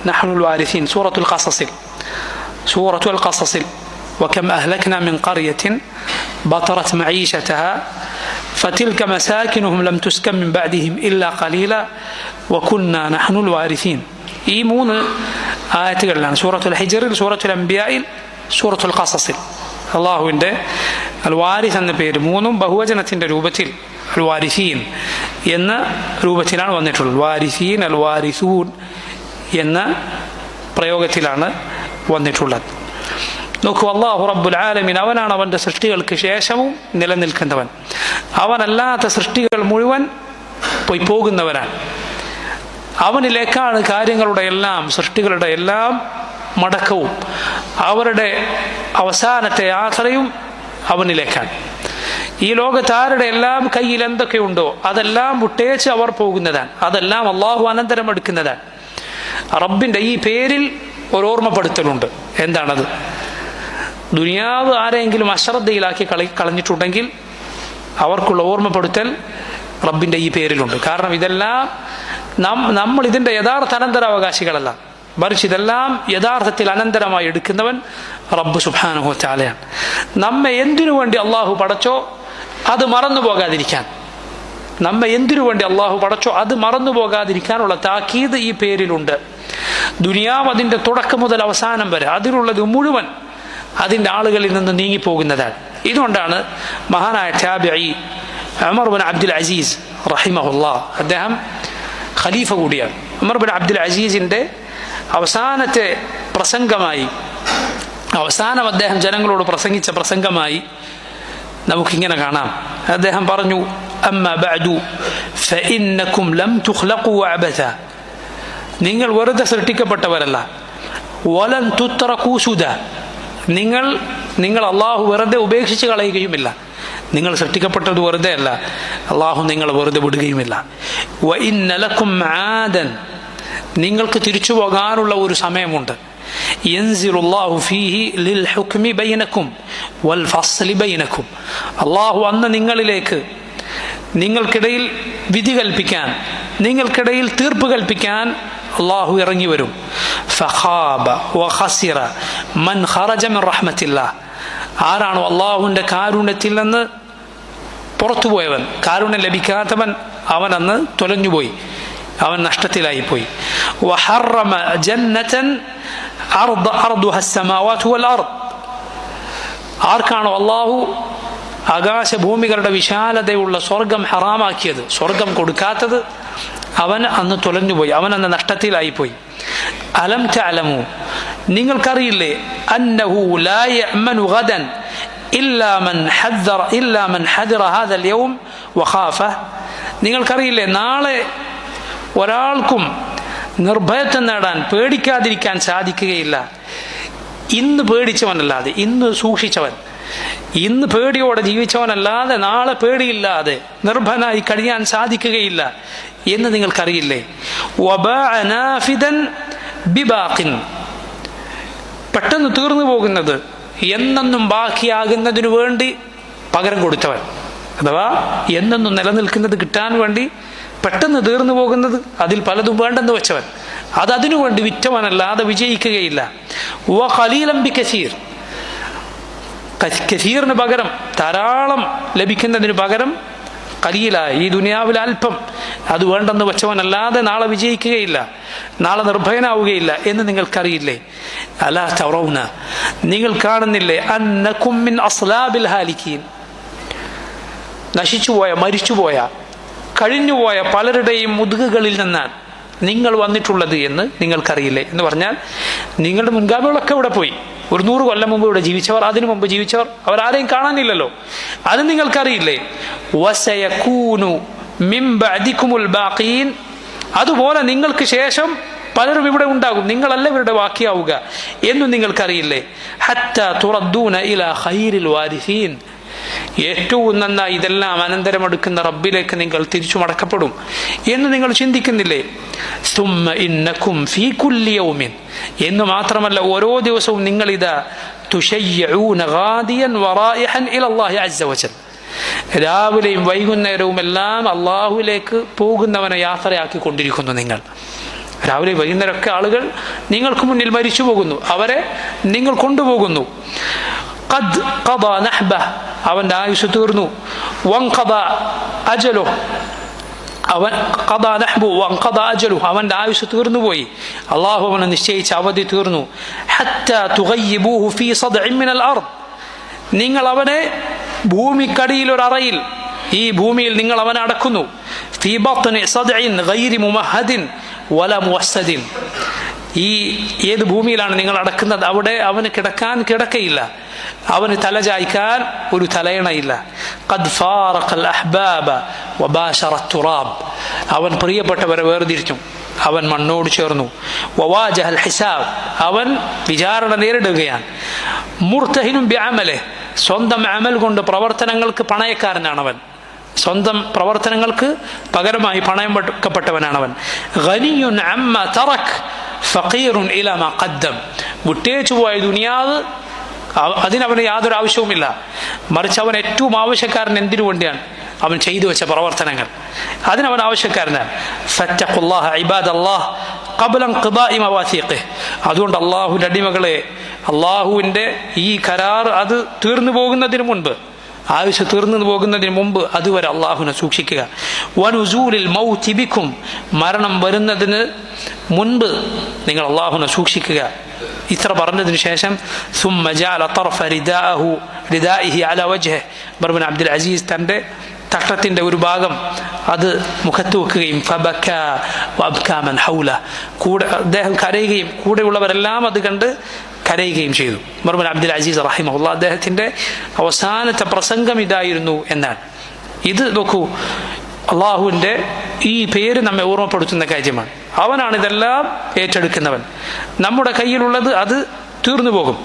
നഹ്നുൽ വാരിസീൻ, സൂറത്തുൽ ഖസസിൽ وكم أهلكنا من قرية بطرت معيشتها فتلك مساكنهم لم تسكن من بعدهم إلا قليلا وكنا نحن الوارثين. ഈ 3 ആയത്തുകളിലാണ് സൂറത്തുൽ ഹിജ്റിൽ, സൂറത്തുൽ അംബിയായിൽ, സൂറത്തുൽ ഖസസിൽ അള്ളാഹുവിൻ്റെ അൽ വാരിസ് എന്ന പേര് 3 ബഹുവചനത്തിൻ്റെ രൂപത്തിൽ അൽ വാരിസീൻ എന്ന രൂപത്തിലാണ് വന്നിട്ടുള്ളത്. വാരിസീൻ, അൽ വാരിസൂൻ എന്ന പ്രയോഗത്തിലാണ് വന്നിട്ടുള്ളത്. നോക്കൂ, അല്ലാഹു റബ്ബുൽ ആലമീൻ അവനാണ് അവൻ്റെ സൃഷ്ടികൾക്ക് ശേഷവും നിലനിൽക്കുന്നവൻ. അവനല്ലാത്ത സൃഷ്ടികൾ മുഴുവൻ പോകുന്നവനാണ്. അവനിലേക്കാണ് സൃഷ്ടികളുടെ എല്ലാം മടക്കവും, അവരുടെ അവസാനത്തെ യാത്രയും അവനിലേക്കാണ്. ഈ ലോകത്ത് ആരുടെ എല്ലാം കയ്യിൽ എന്തൊക്കെയുണ്ടോ അതെല്ലാം വിട്ടേച്ച് അവർ പോകുന്നതാണ്, അതെല്ലാം അള്ളാഹു അനന്തരം എടുക്കുന്നതാണ്. റബ്ബിൻ്റെ ഈ പേരിൽ ഒരോർമ്മപ്പെടുത്തലുണ്ട്. എന്താണത്? ദുനിയാവ് ആരെങ്കിലും അശ്രദ്ധയിലാക്കി കളഞ്ഞിട്ടുണ്ടെങ്കിൽ അവർക്കുള്ള ഓർമ്മപ്പെടുത്തൽ റബ്ബിൻ്റെ ഈ പേരിലുണ്ട്. കാരണം ഇതെല്ലാം നമ്മൾ ഇതിൻ്റെ യഥാർത്ഥ അനന്തരാവകാശികളല്ല, മറിച്ച് ഇതെല്ലാം യഥാർത്ഥത്തിൽ അനന്തരമായി എടുക്കുന്നവൻ റബ്ബ് സുബ്ഹാനഹു വ തആലയാണ്. നമ്മെ എന്തിനു വേണ്ടി അള്ളാഹു പടച്ചോ അത് മറന്നു പോകാതിരിക്കാനുള്ള താക്കീത് ഈ പേരിലുണ്ട്. ദുനിയാവ് അതിൻ്റെ തുടക്കം മുതൽ അവസാനം വരെ അതിലുള്ളത് മുഴുവൻ അതിൻ്റെ ആളുകളിൽ നിന്ന് നീങ്ങിപ്പോകുന്നതാണ്. ഇതുകൊണ്ടാണ് മഹാനായ താബിഈ ഉമർ ബിൻ അബ്ദുൽ അസീസ് റഹിമഹുല്ലാഹ്, അദ്ദേഹം ഖലീഫ കൂടിയാണ്. ഉമർ ബിൻ അബ്ദുൽ അസീസിൻ്റെ അവസാനം അദ്ദേഹം ജനങ്ങളോട് പ്രസംഗിച്ച പ്രസംഗമായി നമുക്കിങ്ങനെ കാണാം. അദ്ദേഹം പറഞ്ഞു, അമ്മാ ബഅദു ഫഇന്നകും ലം തുഖ്ലഖൂ അബഥ, നിങ്ങൾ വെറുതെ സൃഷ്ടിക്കപ്പെട്ടവരല്ല, വലൻ തുത്രകൂ സുദാ, നിങ്ങൾ അള്ളാഹു വെറുതെ ഉപേക്ഷിച്ച് കളയുകയുമില്ല. നിങ്ങൾ സൃഷ്ടിക്കപ്പെട്ടത് വെറുതെ അല്ല, അള്ളാഹു നിങ്ങളെ വെറുതെ വിടുകയുമില്ല. വഇന്ന ലക്കും ആദൻ, നിങ്ങൾക്ക് തിരിച്ചു പോകാനുള്ള ഒരു സമയമുണ്ട്. യൻസിലുല്ലാഹു ഫീഹി ലിൽ ഹുക്മി ബൈനക്കും വൽ ഫസ്ലി ബൈനക്കും, അള്ളാഹു അന്ന് നിങ്ങളിലേക്ക് നിങ്ങൾക്കിടയിൽ വിധി കൽപ്പിക്കാൻ, നിങ്ങൾക്കിടയിൽ തീർപ്പ് കൽപ്പിക്കാൻ അള്ളാഹു ഇറങ്ങി വരും. ഫഖാബ വഖസിറ മൻ ഖറജ മിൻ റഹ്മത്തില്ലാഹ്, ആരാണോ അള്ളാഹുവിൻ്റെ കാരുണ്യത്തിൽ നിന്ന് പുറത്തുപോയവൻ, കാരുണ്യം ലഭിക്കാത്തവൻ, അവൻ അന്ന് തൊലഞ്ഞുപോയി, അവൻ നഷ്ടത്തിലായിപ്പോയി. വഹറമ ജന്നതൻ അർദുഹ അസ്സമാവാതു വൽ അർദ്, ആർക്കാണോ അള്ളാഹു ആകാശഭൂമികളുടെ വിശാലതയുള്ള സ്വർഗം ഹറാമാക്കിയത്, സ്വർഗം കൊടുക്കാത്തത്, അവൻ അന്ന് തൊലഞ്ഞുപോയി, അവൻ അന്ന് നഷ്ടത്തിലായിപ്പോയി. അലം തഅലമു, നിങ്ങൾക്കറിയില്ലേ, അന്നഹു ലാ യഅ്മനു ഗദൻ ഇല്ലാ മൻ ഹദറ ഹാദൽ യൗം വഖാഫഹ, നിങ്ങൾക്കറിയില്ലേ നാളെ ഒരാൾക്കും നിർഭയത്വം നേടാൻ, പേടിക്കാതിരിക്കാൻ സാധിക്കുകയില്ല ഇന്ന് പേടിച്ചവനല്ലാതെ, ഇന്ന് സൂക്ഷിച്ചവൻ, ഇന്ന് പേടിയോടെ ജീവിച്ചവനല്ലാതെ നാളെ പേടിയില്ലാതെ നിർഭയനായി കഴിയാൻ സാധിക്കുകയില്ല എന്ന് നിങ്ങൾക്കറിയില്ലേ. വബാഅ നാഫിദൻ ബിബാഖിൻ, പെട്ടെന്ന് തീർന്നു പോകുന്നത് എന്നെന്നും ബാക്കിയാകുന്നതിനു വേണ്ടി പകരം കൊടുത്തവൻ, അഥവാ എന്നെന്നും നിലനിൽക്കുന്നത് കിട്ടാൻ വേണ്ടി പെട്ടെന്ന് തീർന്നു പോകുന്നത്, അതിൽ പലതും വേണ്ടെന്ന് വെച്ചവൻ, അതിനു വേണ്ടി വിറ്റവനല്ലാതെ വിജയിക്കുകയില്ല. വ ഖലീലൻ ബികസീർ, കസീറിന് പകരം ധാരാളം ലഭിക്കുന്നതിന് പകരം ഖലീലായി, ഈ ദുനിയാവിൽ അല്പം, അത് വേണ്ടെന്ന് വെച്ചവനല്ലാതെ നാളെ വിജയിക്കുകയില്ല, നാളെ നിർഭയനാവുകയില്ല എന്ന് നിങ്ങൾക്കറിയില്ലേ. അലാ തറൗന, നിങ്ങൾ കാണുന്നില്ലേ, അന്നകും മിൻ അസ്ലാബിൽ ഹാലിക്കീൻ, നശിച്ചുപോയ, മരിച്ചുപോയ, കഴിഞ്ഞുപോയ പലരുടെയും മുതുകുകളിൽ നിന്നാണ് നിങ്ങൾ വന്നിട്ടുള്ളത് എന്ന് നിങ്ങൾക്കറിയില്ലേ. എന്ന് പറഞ്ഞാൽ നിങ്ങളുടെ മുൻഗാമികളൊക്കെ ഇവിടെ പോയി, ഒരു 100 കൊല്ലം മുമ്പ് ഇവിടെ ജീവിച്ചവർ, അതിനു മുമ്പ് ജീവിച്ചവർ, അവരാരെയും കാണാനില്ലല്ലോ, അത് നിങ്ങൾക്കറിയില്ലേ. വസയകൂനു മിൻ ബഅദികുമുൽ ബാഖീൻ, അതുപോലെ നിങ്ങൾക്ക് ശേഷം പലരും ഇവിടെ ഉണ്ടാകും, നിങ്ങളല്ല ഇവരുടെ ബാക്കിയാവുക എന്നും നിങ്ങൾക്കറിയില്ലേ. ഹത്താ തുറദ്ദൂന ഇലാ ഖൈറിൽ വാരിസീൻ, ഏറ്റവും നന്നായി ഇതെല്ലാം അനന്തരമെടുക്കുന്ന റബ്ബിലേക്ക് നിങ്ങൾ തിരിച്ചു മടക്കപ്പെടും എന്ന് നിങ്ങൾ ചിന്തിക്കുന്നില്ലേ. സുമ്മ ഇന്നക്കും ഫീ കുല്ലി യൗമിൻ, എന്ന് മാത്രമല്ല ഓരോ ദിവസവും നിങ്ങൾ ഇതാ തുശയ്യഊന ഗാദിയൻ വറായിഹൻ ഇലല്ലാഹി അസ്സ വജൽ, രാവിലെയും വൈകുന്നേരവും എല്ലാം അള്ളാഹുവിലേക്ക് പോകുന്നവനെ യാത്രയാക്കി കൊണ്ടിരിക്കുന്നു. നിങ്ങൾ രാവിലെ വൈകുന്നേരമൊക്കെ ആളുകൾ നിങ്ങൾക്ക് മുന്നിൽ മരിച്ചു പോകുന്നു, അവരെ നിങ്ങൾ കൊണ്ടുപോകുന്നു. ഖദ് ഖദാ നഹ്ബഹ്, അവന്റെ ആയുസ് തീർന്നു. വൻഖദാ അജലുഹു, അവന്റെ ആയുസ് തീർന്നുപോയി, അള്ളാഹു അവനെ നിശ്ചയിച്ച അവധി തീർന്നു. ഹത്താ തുഗയ്യിബൂഹു ഫീ സദ്ഇൻ മിനൽ അർദ്, നിങ്ങൾ അവനെ ഭൂമിക്കടിയിൽ ഒരു അറയിൽ, ഈ ഭൂമിയിൽ നിങ്ങൾ അവനെ അടക്കുന്നു. ഫീ ബത്നി സദ്ഇൻ ഗൈരി മുമഹദിൻ വല മുവസ്സദിൻ, ഈ ഏത് ഭൂമിയിലാണ് നിങ്ങൾ അടക്കുന്നത് അവിടെ അവന് കിടക്കാൻ കിടക്കയില്ല, അവന് തലചായ്ക്കാൻ ഒരു തലയണയില്ല. ഖദ് ഫാറഖൽ അഹ്ബാബ വബാശറ തുറാബ്, അവൻ പ്രിയപ്പെട്ടവരെ വേർതിരിച്ചു, അവൻ മണ്ണോട് ചേർന്നു. വവാജഹൽ ഹിസാബ്, അവൻ വിചാരണ നേരിടുകയാണ്. മുർതഹിനും ബിഅമലിഹി, സ്വന്തം അമൽ കൊണ്ട് പ്രവർത്തനങ്ങൾക്ക് പണയക്കാരനാണ് അവൻ, സ്വന്തം പ്രവർത്തനങ്ങൾക്ക് പകരമായി പണയം വെക്കപ്പെട്ടവനാണവൻ. ഗനിയുൻ അമ്മ തറക് ഫഖീറുൻ ഇലാ മാ ഖദ്ദം, വിട്ടേച്ചു പോയ ദുനിയാവ് അതിനവന് യാതൊരു ആവശ്യവുമില്ല, മറിച്ച് അവൻ ഏറ്റവും ആവശ്യക്കാരൻ എന്തിനു വേണ്ടിയാണ്, അവൻ ചെയ്തു വെച്ച പ്രവർത്തനങ്ങൾ, അതിനവൻ ആവശ്യക്കാരനാണ്. ഫത്തഖുല്ലാഹ ഇബാദല്ലാഹ് ഖബ്ല ഇൻഖിദാഇ മവാസീഖിഹി, അതുകൊണ്ട് അള്ളാഹുവിൻ്റെ അടിമകളെ, അള്ളാഹുവിൻ്റെ ഈ കരാർ അത് തീർന്നു പോകുന്നതിന് മുൻപ്, ആയുസ് തീർന്നു പോകുന്നതിന് മുമ്പ് അതുവരെ അള്ളാഹുവിനെ സൂക്ഷിക്കുക. വനുസൂലിൽ മൗതി ബിക്കും, മരണം വരുന്നതിന് മുൻപ് നിങ്ങൾ അള്ളാഹുവിനെ സൂക്ഷിക്കുക. ഇത്ര പറഞ്ഞതിന് ശേഷം ثم جعل طرف ردائه على وجهه, ഉമർ ഇബ്നു അബ്ദുൽ അസീസ് തൻ്റെ തട്ടത്തിൻ്റെ ഒരു ഭാഗം അത് മുഖത്ത് വെക്കുകയും ഫബക്കാ വഅബ്കാ മൻ ഹൗല, കൂടെ അദ്ദേഹം കരയുകയും കൂടെയുള്ളവരെല്ലാം അത് കണ്ട് കരയുകയും ചെയ്തു. ഉമർ ഇബ്നു അബ്ദുൽ അസീസ് റഹിമഹുല്ലാഹ് അദ്ദേഹത്തിൻ്റെ അവസാനത്തെ പ്രസംഗം ഇതായിരുന്നു എന്നാണ്. ഇത് നോക്കൂ, അള്ളാഹുവിൻ്റെ ഈ പേര് നമ്മെ ഓർമ്മപ്പെടുത്തുന്ന കാര്യമാണ്. അവനാണ് ഇതെല്ലാം ഏറ്റെടുക്കുന്നവൻ. നമ്മുടെ കയ്യിലുള്ളത് അത് തീർന്നു പോകും.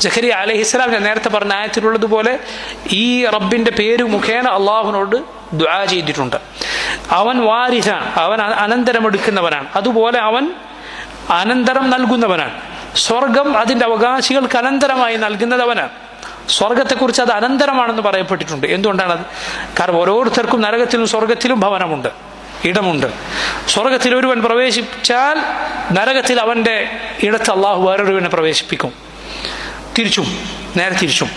ജക്കരിയ അലൈഹിസ്സലാം ഞാൻ നേരത്തെ പറഞ്ഞ ആയത്തിലുള്ളതുപോലെ ഈ റബ്ബിന്റെ പേര് മുഖേന അള്ളാഹുവിനോട് ദുആ ചെയ്തിട്ടുണ്ട്. അവൻ വാരിസാണ്, അവൻ അനന്തരമെടുക്കുന്നവനാണ്, അതുപോലെ അവൻ അനന്തരം നൽകുന്നവനാണ്. സ്വർഗം അതിൻ്റെ അവകാശികൾക്ക് അനന്തരമായി നൽകുന്നത് അവനാണ്. സ്വർഗത്തെക്കുറിച്ച് അത് അനന്തരമാണെന്ന് പറയപ്പെട്ടിട്ടുണ്ട്. എന്തുകൊണ്ടാണത്? കാരണം ഓരോരുത്തർക്കും നരകത്തിലും സ്വർഗത്തിലും ഭവനമുണ്ട്, ഇടമുണ്ട്. സ്വർഗത്തിൽ ഒരുവൻ പ്രവേശിച്ചാൽ നരകത്തിൽ അവൻ്റെ ഇടത്ത് അള്ളാഹു വേറൊരുവനെ പ്രവേശിപ്പിക്കും. തിരിച്ചും നേരെ തിരിച്ചും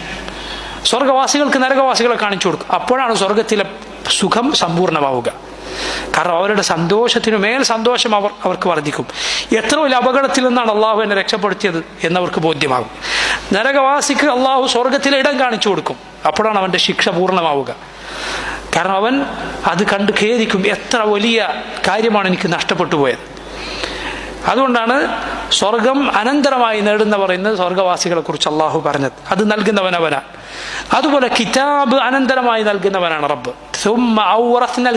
സ്വർഗവാസികൾക്ക് നരകവാസികളെ കാണിച്ചു കൊടുക്കും. അപ്പോഴാണ് സ്വർഗത്തിലെ സുഖം സമ്പൂർണ്ണമാവുക. കാരണം അവരുടെ സന്തോഷത്തിനു മേൽ സന്തോഷം അവർക്ക് വർദ്ധിക്കും. എത്ര വലിയ അപകടത്തിൽ നിന്നാണ് അള്ളാഹു എന്നെ രക്ഷപ്പെടുത്തിയത് എന്നവർക്ക് ബോധ്യമാകും. നരകവാസിക്ക് അള്ളാഹു സ്വർഗത്തിലെ ഇടം കാണിച്ചു കൊടുക്കും. അപ്പോഴാണ് അവൻ്റെ ശിക്ഷ പൂർണ്ണമാവുക. കാരണം അവൻ അത് കണ്ട് ഖേദിക്കും, എത്ര വലിയ കാര്യമാണ് എനിക്ക് നഷ്ടപ്പെട്ടു പോയത്. അതുകൊണ്ടാണ് സ്വർഗം അനന്തരമായി നേടുന്നവർ എന്ന് സ്വർഗവാസികളെ കുറിച്ച് അള്ളാഹു പറഞ്ഞത്. അത് നൽകുന്നവൻ അവനാണ്. അതുപോലെ കിതാബ് അനന്തരമായി നൽകുന്നവനാണ് റബ്ബ്.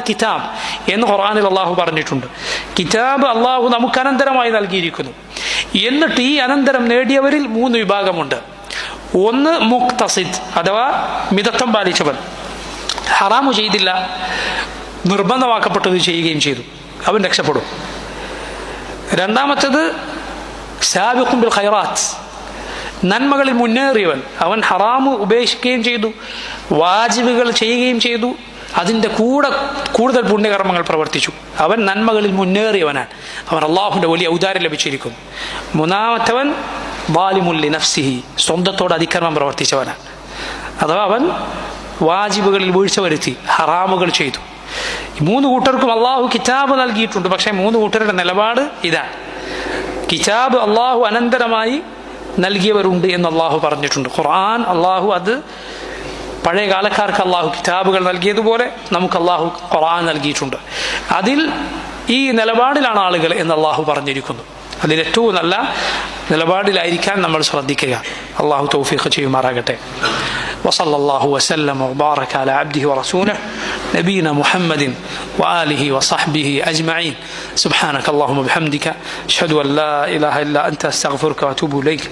കിതാബ് എന്ന് ഖുർആനിൽ അള്ളാഹു പറഞ്ഞിട്ടുണ്ട്. കിതാബ് അള്ളാഹു നമുക്ക് അനന്തരമായി നൽകിയിരിക്കുന്നു. എന്നിട്ട് ഈ അനന്തരം നേടിയവരിൽ 3 വിഭാഗമുണ്ട്. ഒന്ന് മുഖ്തസിദ് അഥവാ മിതത്വം പാലിച്ചവൻ, ഹറാമു ചെയ്തില്ല, നിർബന്ധമാക്കപ്പെട്ടത് ചെയ്യുകയും ചെയ്തു, അവൻ രക്ഷപ്പെടും. രണ്ടാമത്തേത് സാബിഖുൻ ബിൽ ഖൈറാത്ത്, നന്മകളിൽ മുന്നേറിയവൻ, അവൻ ഹറാമു ഉപേക്ഷിക്കുകയും ചെയ്തു, വാജിബുകൾ ചെയ്യുകയും ചെയ്തു, അതിൻ്റെ കൂടെ കൂടുതൽ പുണ്യകർമ്മങ്ങൾ പ്രവർത്തിച്ചു. അവൻ നന്മകളിൽ മുന്നേറിയവനാണ്, അവൻ അള്ളാഹുവിൻ്റെ വലിയ ഔദാര്യം ലഭിച്ചിരിക്കുന്നു. മൂന്നാമത്തവൻ വാലിമുൻ ലിനഫ്സിഹി, സ്വന്തത്തോട് അതിക്രമം പ്രവർത്തിച്ചവനാണ്. അഥവാ അവൻ വാജിബുകളിൽ വീഴ്ച വരുത്തി, ഹറാമുകൾ ചെയ്തു. 3 കൂട്ടർക്കും അള്ളാഹു കിതാബ് നൽകിയിട്ടുണ്ട്. പക്ഷേ 3 കൂട്ടരുടെ നിലപാട് ഇതാണ്. കിതാബ് അള്ളാഹു അനന്തരമായി നൽകിയവരുണ്ട് എന്ന് അള്ളാഹു പറഞ്ഞിട്ടുണ്ട്. ഖുർആൻ അള്ളാഹു അത് പഴയ കാലക്കാർക്ക് അള്ളാഹു കിതാബുകൾ നൽകിയതുപോലെ നമുക്ക് അള്ളാഹു ഖുർആൻ നൽകിയിട്ടുണ്ട്. അതിൽ ഈ നിലപാടിലാണ് ആളുകൾ എന്ന് അള്ളാഹു പറഞ്ഞിരിക്കുന്നു. അതിലേറ്റവും നല്ല നിലപാടിലായിരിക്കാൻ നമ്മൾ ശ്രദ്ധിക്കുക. അള്ളാഹു തൗഫീഖ് ചെയ്യുമാറാകട്ടെ. وصلى الله وسلم وبارك على عبده ورسوله نبينا محمد وآله وصحبه أجمعين. سبحانك اللهم وبحمدك أشهد أن لا إله إلا أنت أستغفرك وأتوب إليك.